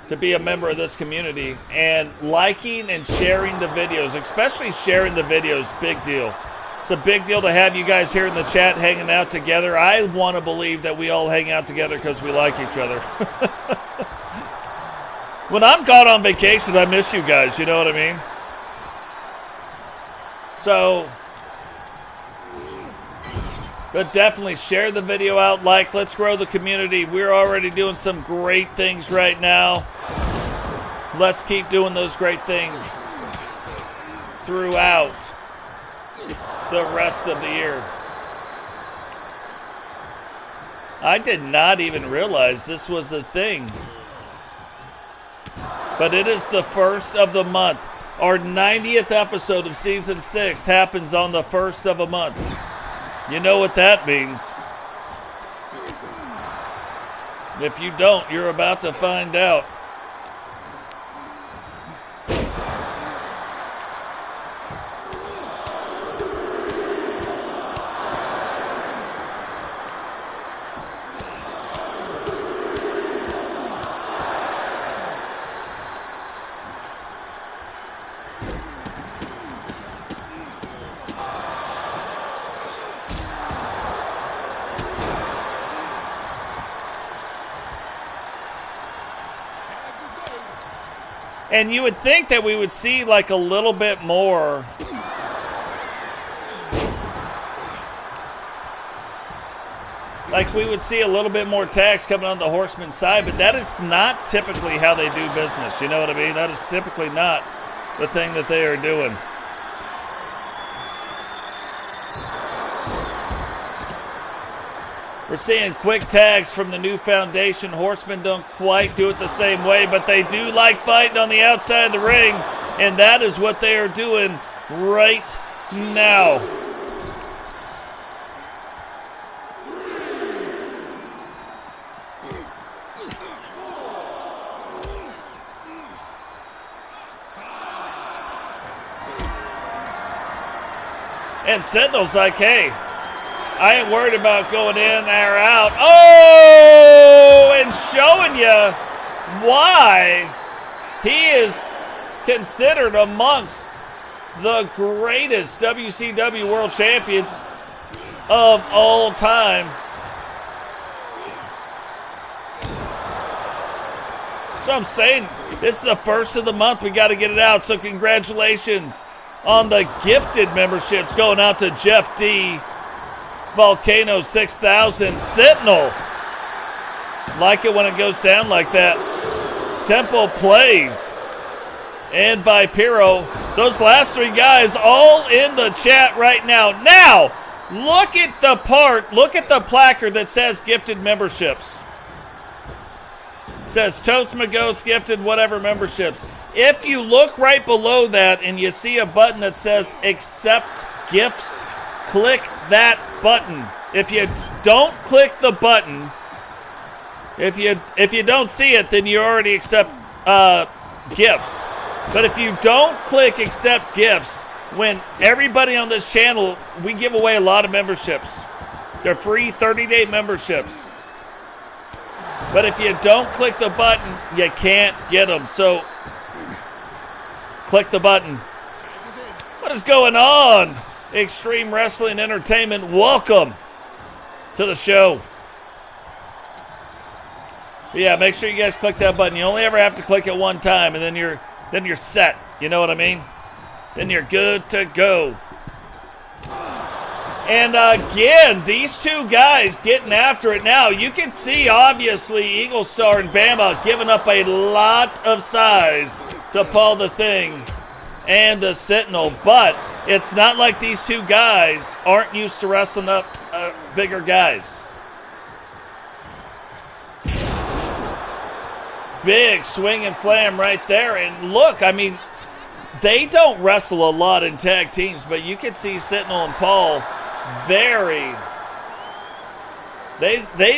to be a member of this community. And liking and sharing the videos, especially sharing the videos, big deal. It's a big deal to have you guys here in the chat hanging out together. I want to believe that we all hang out together because we like each other. When I'm gone on vacation, I miss you guys, you know what I mean? So, but definitely share the video out, let's grow the community. We're already doing some great things right now. Let's keep doing those great things throughout the rest of the year. I did not even realize this was a thing. But it is the first of the month. Our 90th episode of Season 6 happens on the first of a month. You know what that means. If you don't, you're about to find out. And you would think that we would see like a little bit more. Like we would see a little bit more tags coming on the Horsemen's side, but that is not typically how they do business. You know what I mean? That is typically not the thing that they are doing. We're seeing quick tags from the new foundation. Horsemen don't quite do it the same way, but they do like fighting on the outside of the ring, and that is what they are doing right now. And Sentinel's like, hey, I ain't worried about going in or out. Oh, and showing you why he is considered amongst the greatest WCW World Champions of all time. So I'm saying this is the first of the month. We got to get it out. So congratulations on the gifted memberships going out to Jeff D, Volcano 6000, Sentinel. Like it when it goes down like that. Temple Plays and Vipiro. Those last three guys all in the chat right now. Now, look at the placard that says gifted memberships. It says Totes McGoats gifted whatever memberships. If you look right below that and you see a button that says accept gifts, click that button. If you don't click the button, if you don't see it, then you already accept gifts. But if you don't click accept gifts, when everybody on this channel, we give away a lot of memberships. They're free 30-day memberships. But if you don't click the button, you can't get them. So click the button. What is going on? Extreme Wrestling Entertainment, welcome to the show. Yeah, make sure you guys click that button. You only ever have to click it one time, and then you're set. You know what I mean? Then you're good to go. And again, these two guys getting after it now. You can see, obviously, Eagle Star and Bama giving up a lot of size to Paul the Thing and the Sentinel. But it's not like these two guys aren't used to wrestling up bigger guys. Big swing and slam right there. And look, I mean, they don't wrestle a lot in tag teams, but you can see Sentinel and Paul they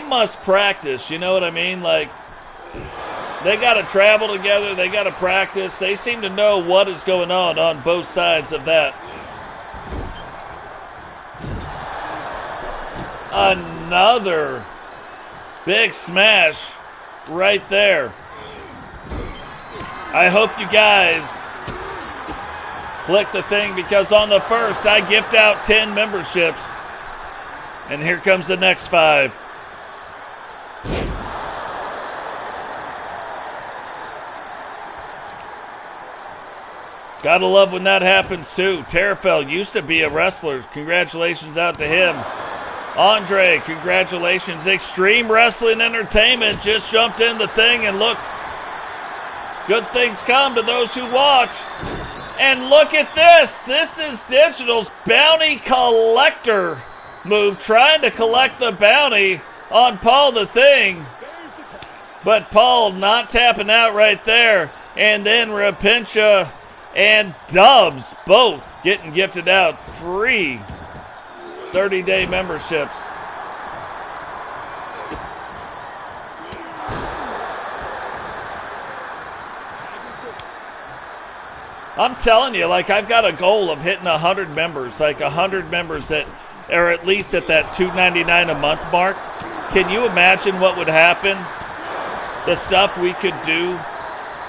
must practice, you know what I mean? Like, they got to travel together, they got to practice. They seem to know what is going on both sides of that. Another big smash right there. I hope you guys click the thing, because on the first I gift out 10 memberships, and here comes the next 5. Gotta love when that happens too. Terrafell used to be a wrestler. Congratulations out to him. Andre, congratulations. Extreme Wrestling Entertainment just jumped in the thing, and look, good things come to those who watch. And look at this. This is Digital's bounty collector move, trying to collect the bounty on Paul the Thing. But Paul not tapping out right there. And then Rapincha and Dubs both getting gifted out free 30-day memberships. I'm telling you, like, I've got a goal of hitting 100 members, like 100 members that are at least at that $2.99 a month mark. Can you imagine what would happen? The stuff we could do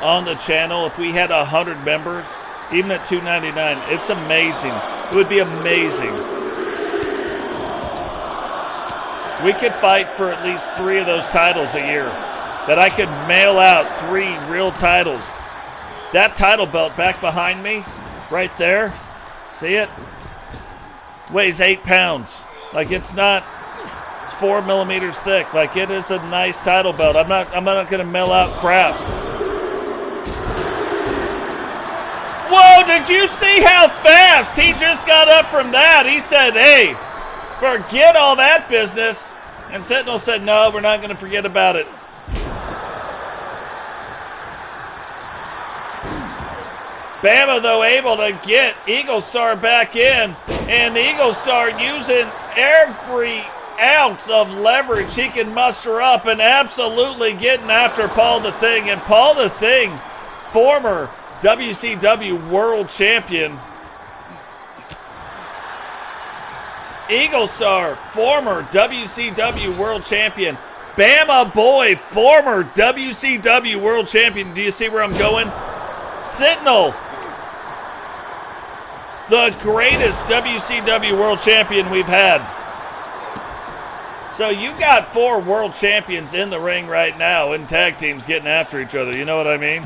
on the channel if we had 100 members, even at $2.99. It's amazing. It would be amazing. We could fight for at least 3 of those titles a year. That I could mail out 3 real titles That title belt back behind me, right there, see it? Weighs 8 pounds. Like, it's not, it's 4 millimeters thick. Like, it is a nice title belt. I'm not gonna mail out crap. Whoa, did you see how fast he just got up from that? He said, hey, forget all that business. And Sentinel said, no, we're not going to forget about it. Bama, though, able to get Eagle Star back in. And Eagle Star using every ounce of leverage he can muster up and absolutely getting after Paul the Thing. And Paul the Thing, former WCW World Champion. Eagle Star, former WCW World Champion. Bama Boy, former WCW World Champion. Do you see where I'm going? Sentinel, the greatest WCW World Champion we've had. So you got 4 world champions in the ring right now in tag teams getting after each other. You know what I mean?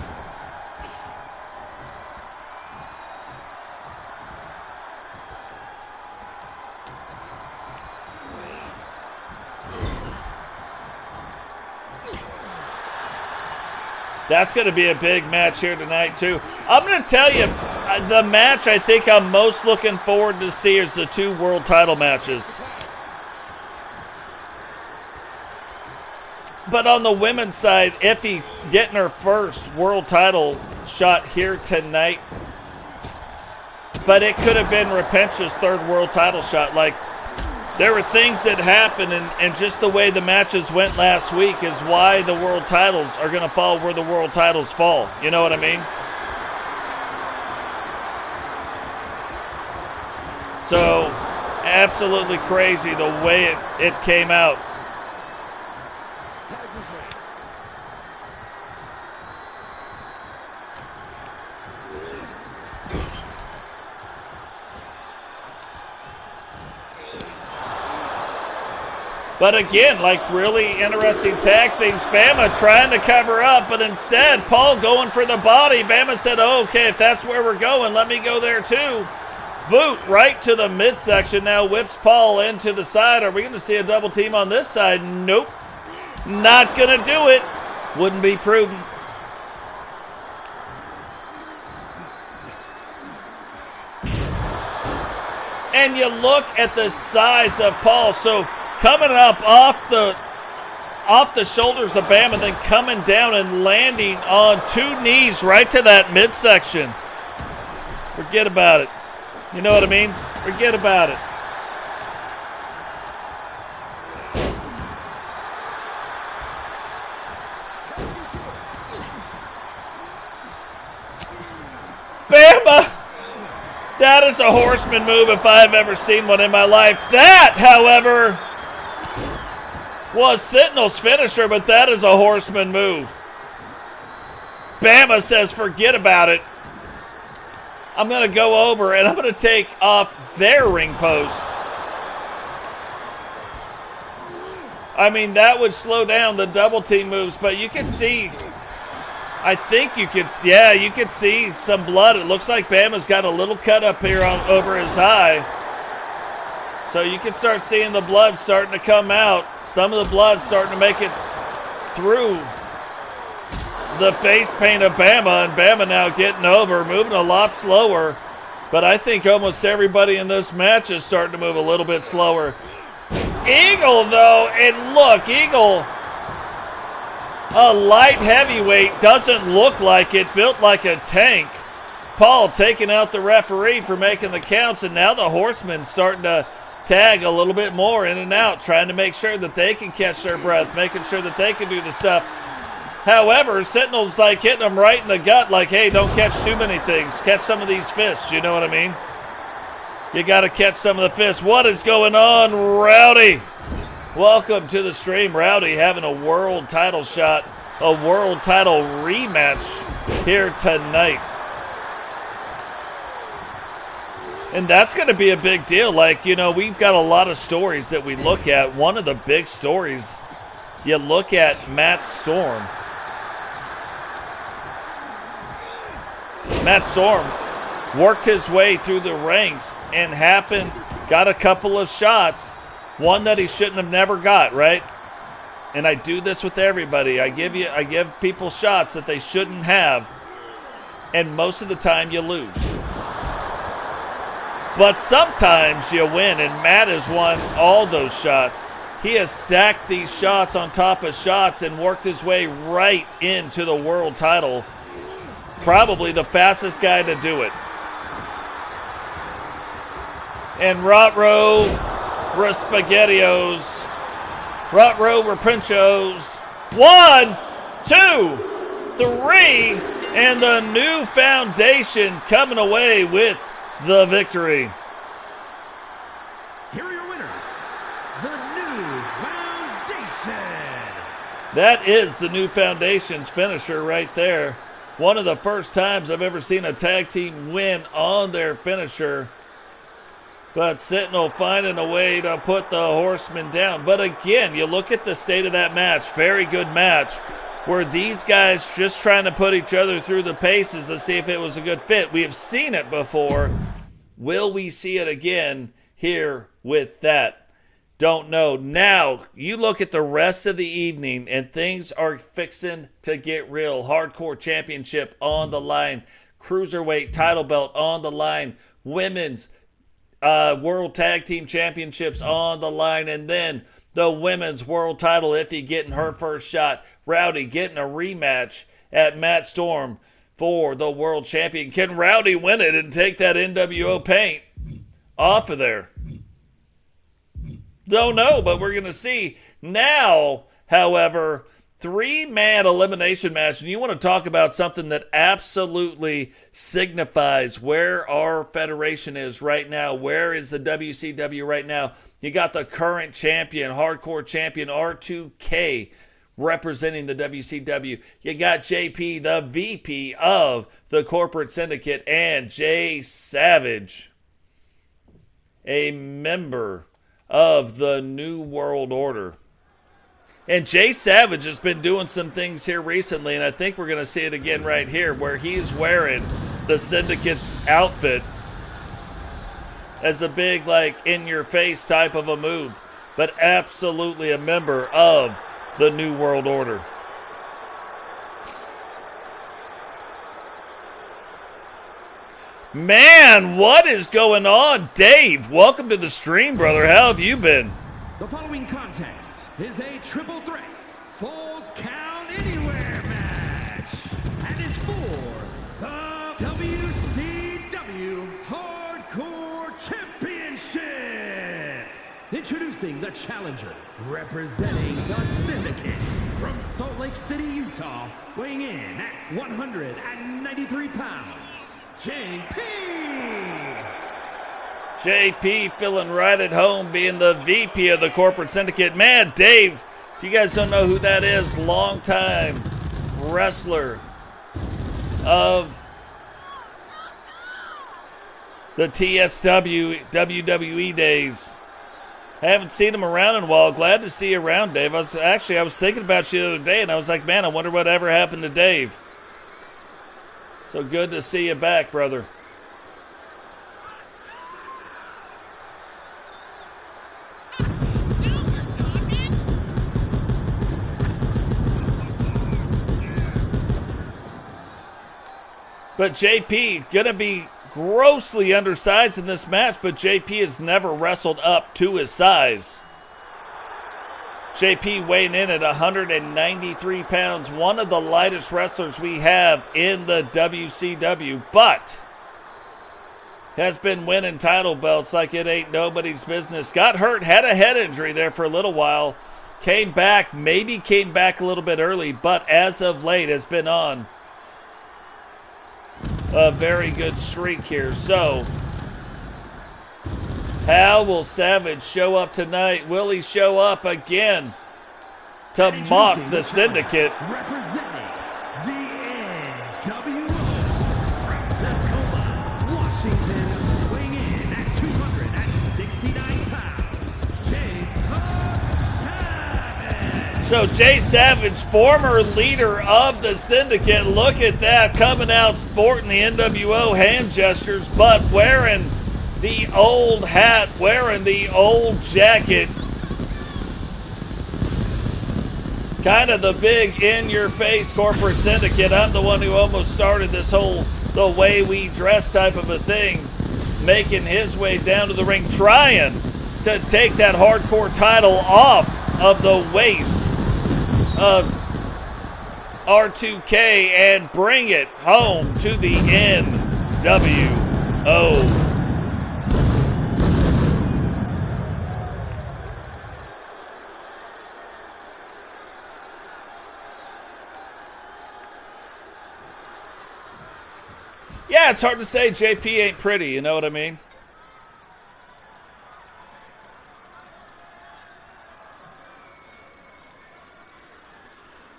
That's going to be a big match here tonight, too. I'm going to tell you, the match I think I'm most looking forward to see is the 2 world title matches. But on the women's side, Effie getting her first world title shot here tonight. But it could have been Repencha's 3rd world title shot. Like, there were things that happened, and just the way the matches went last week is why the world titles are going to fall where the world titles fall. You know what I mean? So, absolutely crazy the way it came out. But again, like really interesting tag things. Bama trying to cover up, but instead Paul going for the body. Bama said, oh, okay, if that's where we're going, let me go there too. Boot right to the midsection now, whips Paul into the side. Are we going to see a double team on this side? Nope. Not going to do it. Wouldn't be prudent. And you look at the size of Paul. So coming up off the shoulders of Bama, then coming down and landing on 2 knees right to that midsection. Forget about it. You know what I mean? Forget about it. Bama! That is a horseman move if I've ever seen one in my life. That, however, was Sentinel's finisher, but that is a horseman move. Bama says, forget about it. I'm going to go over and I'm going to take off their ring post. I mean, that would slow down the double team moves, but you can see, I think you could, yeah, you could see some blood. It looks like Bama's got a little cut up here over his eye. So you can start seeing the blood starting to come out. Some of the blood starting to make it through the face paint of Bama, and Bama now getting over, moving a lot slower. But I think almost everybody in this match is starting to move a little bit slower. Eagle, though, and look, Eagle, a light heavyweight, doesn't look like it, built like a tank. Paul taking out the referee for making the counts, and now the Horsemen starting to tag a little bit more in and out, trying to make sure that they can catch their breath, making sure that they can do the stuff. However, Sentinel's like hitting them right in the gut, like, hey, don't catch too many things. Catch some of these fists, you know what I mean? You got to catch some of the fists. What is going on, Rowdy? Welcome to the stream. Rowdy having a world title shot, a world title rematch here tonight. And that's going to be a big deal. Like, you know, we've got a lot of stories that we look at. One of the big stories, you look at Matt Storm. Matt Storm worked his way through the ranks and got a couple of shots, one that he shouldn't have never got, right? And I do this with everybody. I give people shots that they shouldn't have, and most of the time you lose. But sometimes you win, and Matt has won all those shots. He has stacked these shots on top of shots and worked his way right into the world title. Probably the fastest guy to do it. And Rotro Respaghettios. Rotro Repinchos. 1, 2, 3. And the new foundation coming away with the victory. Here are your winners. The new foundation. That is the new foundation's finisher right there. One of the first times I've ever seen a tag team win on their finisher. But Sentinel finding a way to put the Horsemen down. But again, you look at the state of that match. Very good match. Were these guys just trying to put each other through the paces to see if it was a good fit? We have seen it before. Will we see it again here with that? Don't know. Now, you look at the rest of the evening, and things are fixing to get real. Hardcore Championship on the line. Cruiserweight title belt on the line. Women's World Tag Team Championships on the line. And then the Women's World title, Iffy getting her first shot. Rowdy getting a rematch at Matt Storm for the World Champion. Can Rowdy win it and take that NWO paint off of there? Don't know, but we're going to see. Now, however, 3-man elimination match. And you want to talk about something that absolutely signifies where our federation is right now. Where is the WCW right now? You got the current champion, hardcore champion R2K, representing the WCW. You got JP, the VP of the corporate syndicate, and Jay Savage, a member of the New World Order. And Jay Savage has been doing some things here recently, and I think we're going to see it again right here, where he's wearing the syndicate's outfit as a big, like, in-your-face type of a move, but absolutely a member of the New World Order. Man, what is going on? Dave, welcome to the stream, brother. How have you been? The following contest is a triple threat Falls Count Anywhere match and is for the WCW Hardcore Championship. Introducing the challenger, representing the Syndicate from Salt Lake City, Utah, weighing in at 193 pounds, JP. JP feeling right at home, being the VP of the corporate syndicate. Man, Dave, if you guys don't know who that is, longtime wrestler of the TSW WWE days. I haven't seen him around in a while. Glad to see you around, Dave. I was thinking about you the other day, and I was like, man, I wonder what ever happened to Dave. So good to see you back, brother. But JP going to be grossly undersized in this match, but JP has never wrestled up to his size. JP weighing in at 193 pounds, one of the lightest wrestlers we have in the WCW, but has been winning title belts like it ain't nobody's business. Got hurt, had a head injury there for a little while, came back a little bit early, but as of late has been on a very good streak here. So, how will Savage show up tonight? Will he show up again to mock the Syndicate? Representing the NWO from Tacoma, Washington, weighing in at 269 pounds, Jay Savage. So Jay Savage, former leader of the Syndicate, look at that, coming out sporting the NWO hand gestures, but wearing the old hat, wearing the old jacket. Kind of the big in-your-face corporate syndicate. I'm the one who almost started this whole the way we dress type of a thing, making his way down to the ring, trying to take that hardcore title off of the waist of R2K and bring it home to the NWO. Yeah, it's hard to say JP ain't pretty, you know what I mean?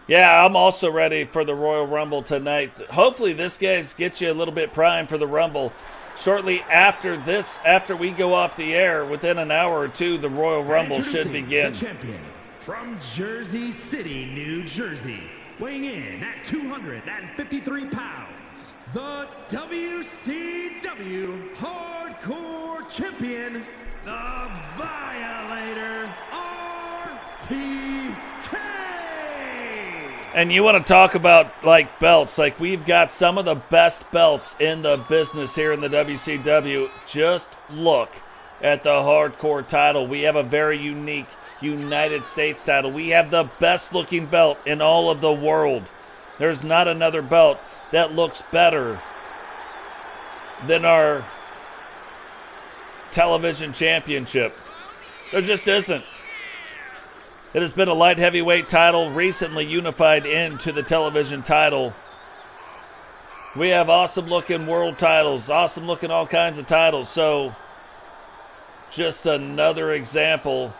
Yeah, I'm also ready for the Royal Rumble tonight. Hopefully this guys gets you a little bit primed for the Rumble. Shortly after this, after we go off the air, within an hour or two, the Royal Rumble should begin. The champion from Jersey City, New Jersey, weighing in at 253 pounds. The WCW Hardcore Champion, the Violator, RTK. And you want to talk about, like, belts. Like, we've got some of the best belts in the business here in the WCW. Just look at the Hardcore title. We have a very unique United States title. We have the best-looking belt in all of the world. There's not another belt that looks better than our television championship. There just isn't. It has been a light heavyweight title, recently unified into the television title. We have awesome looking world titles, awesome looking all kinds of titles. So just another example.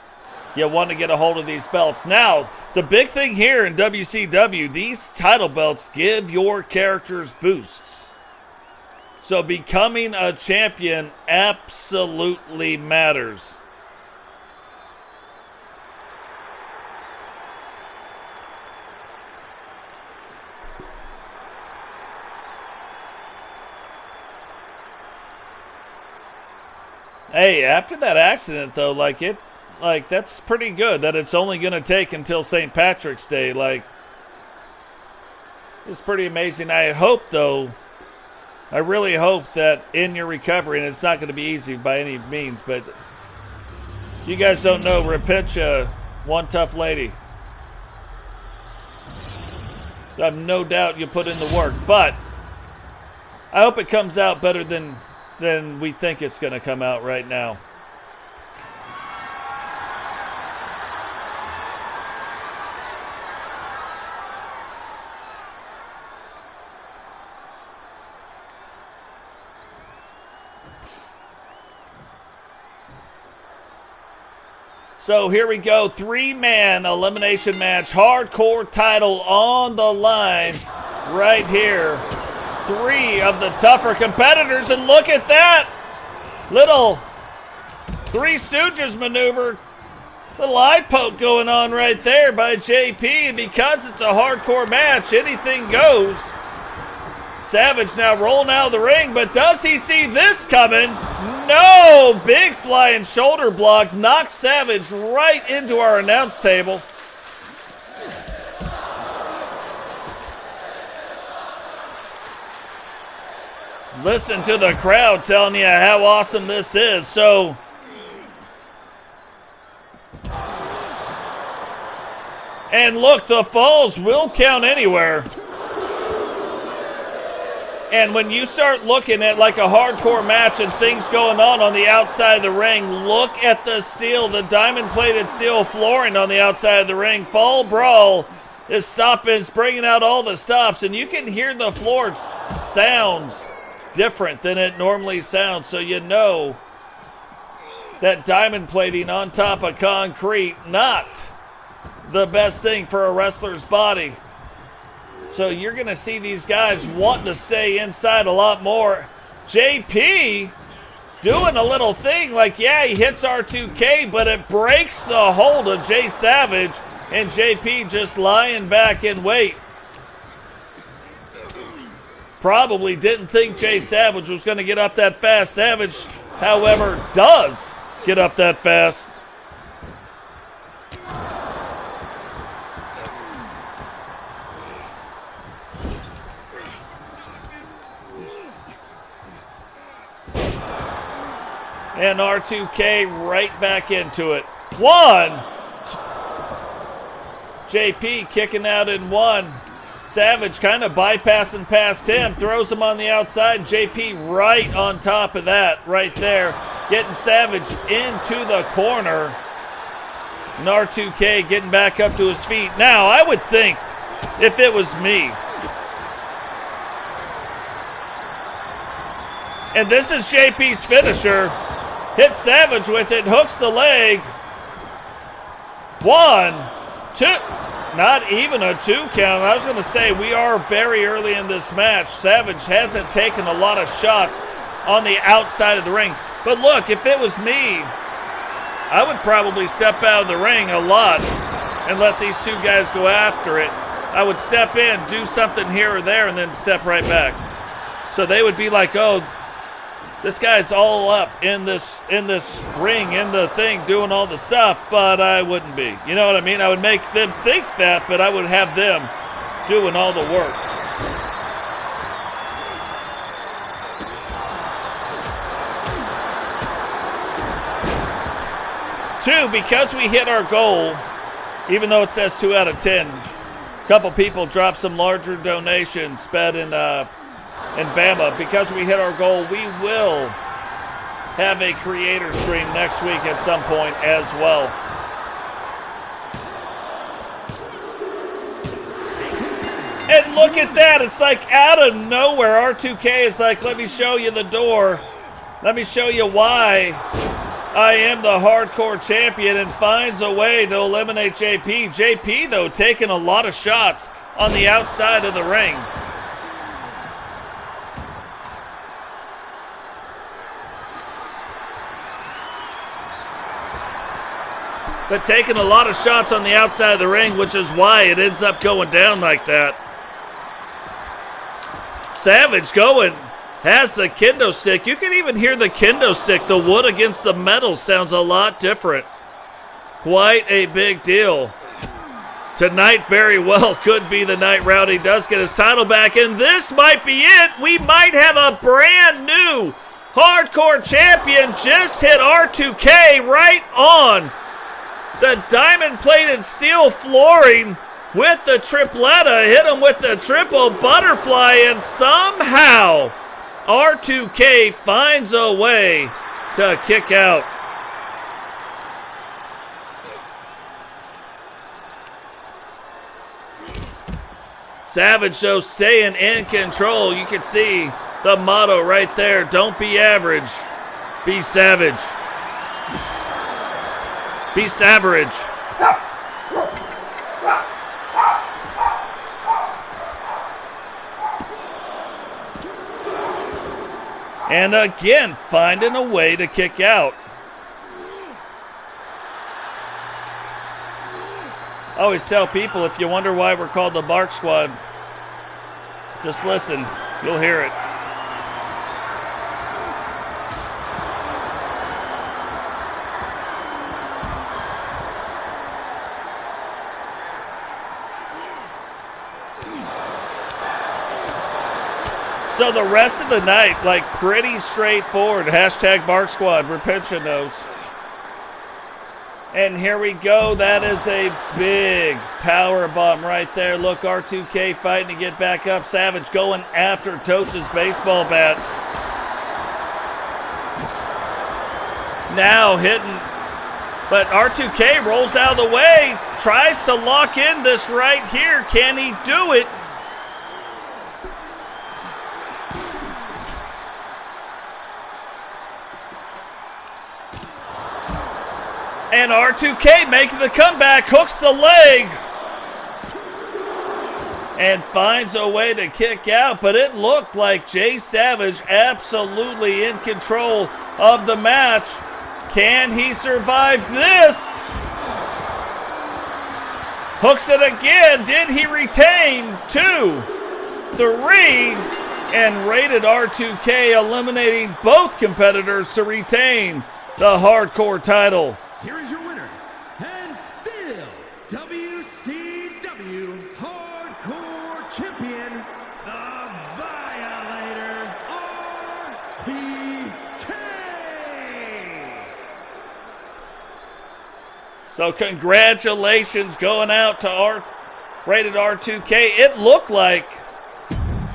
You want to get a hold of these belts. Now, the big thing here in WCW, these title belts give your characters boosts. So becoming a champion absolutely matters. Hey, after that accident though, that's pretty good that it's only going to take until St. Patrick's Day. Like, it's pretty amazing. I hope, though, I really hope that in your recovery, and it's not going to be easy by any means, but if you guys don't know, Rapicha, one tough lady. So I have no doubt you put in the work, but I hope it comes out better than we think it's going to come out right now. So here we go, 3-man elimination match, hardcore title on the line right here. 3 of the tougher competitors, and look at that little Three Stooges maneuver, little eye poke going on right there by JP, and because it's a hardcore match, anything goes. Savage now rolling out of the ring, but does he see this coming? No! Big flying shoulder block knocks Savage right into our announce table. Listen to the crowd telling you how awesome this is. So, and look, the falls will count anywhere. And when you start looking at like a hardcore match and things going on the outside of the ring, look at the steel, the diamond-plated steel flooring on the outside of the ring. Fall Brawl is stopping, it's bringing out all the stops, and you can hear the floor sounds different than it normally sounds, so you know that diamond plating on top of concrete, not the best thing for a wrestler's body. So you're going to see these guys wanting to stay inside a lot more. JP doing a little thing like, yeah, he hits R2K, but it breaks the hold of Jay Savage. And JP just lying back in wait. Probably didn't think Jay Savage was going to get up that fast. Savage, however, does get up that fast. And R2K right back into it. One. JP kicking out in one. Savage kind of bypassing past him. Throws him on the outside. JP right on top of that right there. Getting Savage into the corner. And R2K getting back up to his feet. Now, I would think if it was me. And this is JP's finisher. Hits Savage with it, hooks the leg. 1, 2, not even a 2 count. I was going to say we are very early in this match. Savage hasn't taken a lot of shots on the outside of the ring. But look, if it was me, I would probably step out of the ring a lot and let these two guys go after it. I would step in, do something here or there, and then step right back. So they would be like, oh, this guy's all up in this ring, in the thing, doing all the stuff, but I wouldn't be. You know what I mean? I would make them think that, but I would have them doing all the work. Two, because we hit our goal, even though it says 2 out of 10, a couple people dropped some larger donations, Sped and Bama. Because we hit our goal, we will have a creator stream next week at some point as well. And look at that. It's like out of nowhere. R2K is like, let me show you the door. Let me show you why I am the hardcore champion, and finds a way to eliminate JP. JP, though, taking a lot of shots on the outside of the ring. But taking a lot of shots on the outside of the ring, which is why it ends up going down like that. Savage going, has the kendo stick. You can even hear the kendo stick. The wood against the metal sounds a lot different. Quite a big deal. Tonight very well could be the night Rowdy does get his title back, and this might be it. We might have a brand new hardcore champion. Just hit R2K right on the diamond-plated steel flooring with the tripletta. Hit him with the triple butterfly, and somehow R2K finds a way to kick out. Savage, though, staying in control. You can see the motto right there. Don't be average. Be savage. Be savage. And again, finding a way to kick out. I always tell people, if you wonder why we're called the Bark Squad, just listen. You'll hear it. So the rest of the night, like, pretty straightforward. Hashtag Bark Squad. Repensha knows. And here we go. That is a big power bomb right there. Look, R2K fighting to get back up. Savage going after Toach's baseball bat. Now hitting. But R2K rolls out of the way. Tries to lock in this right here. Can he do it? And R2K making the comeback, hooks the leg, and finds a way to kick out. But it looked like Jay Savage absolutely in control of the match. Can he survive this? Hooks it again. Did he retain? 2, 3, and Rated R2K eliminating both competitors to retain the hardcore title. Here is your winner, and still WCW Hardcore Champion, the Violator, RTK. So congratulations going out to Rated R2K. It looked like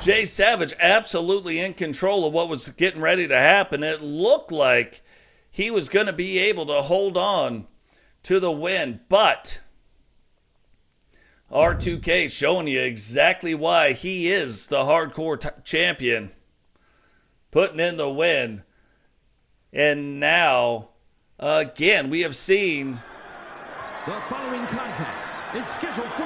Jay Savage absolutely in control of what was getting ready to happen. It looked like he was going to be able to hold on to the win, but R2K showing you exactly why he is the hardcore champion, putting in the win. And now, again, we have seen the following contest is scheduled for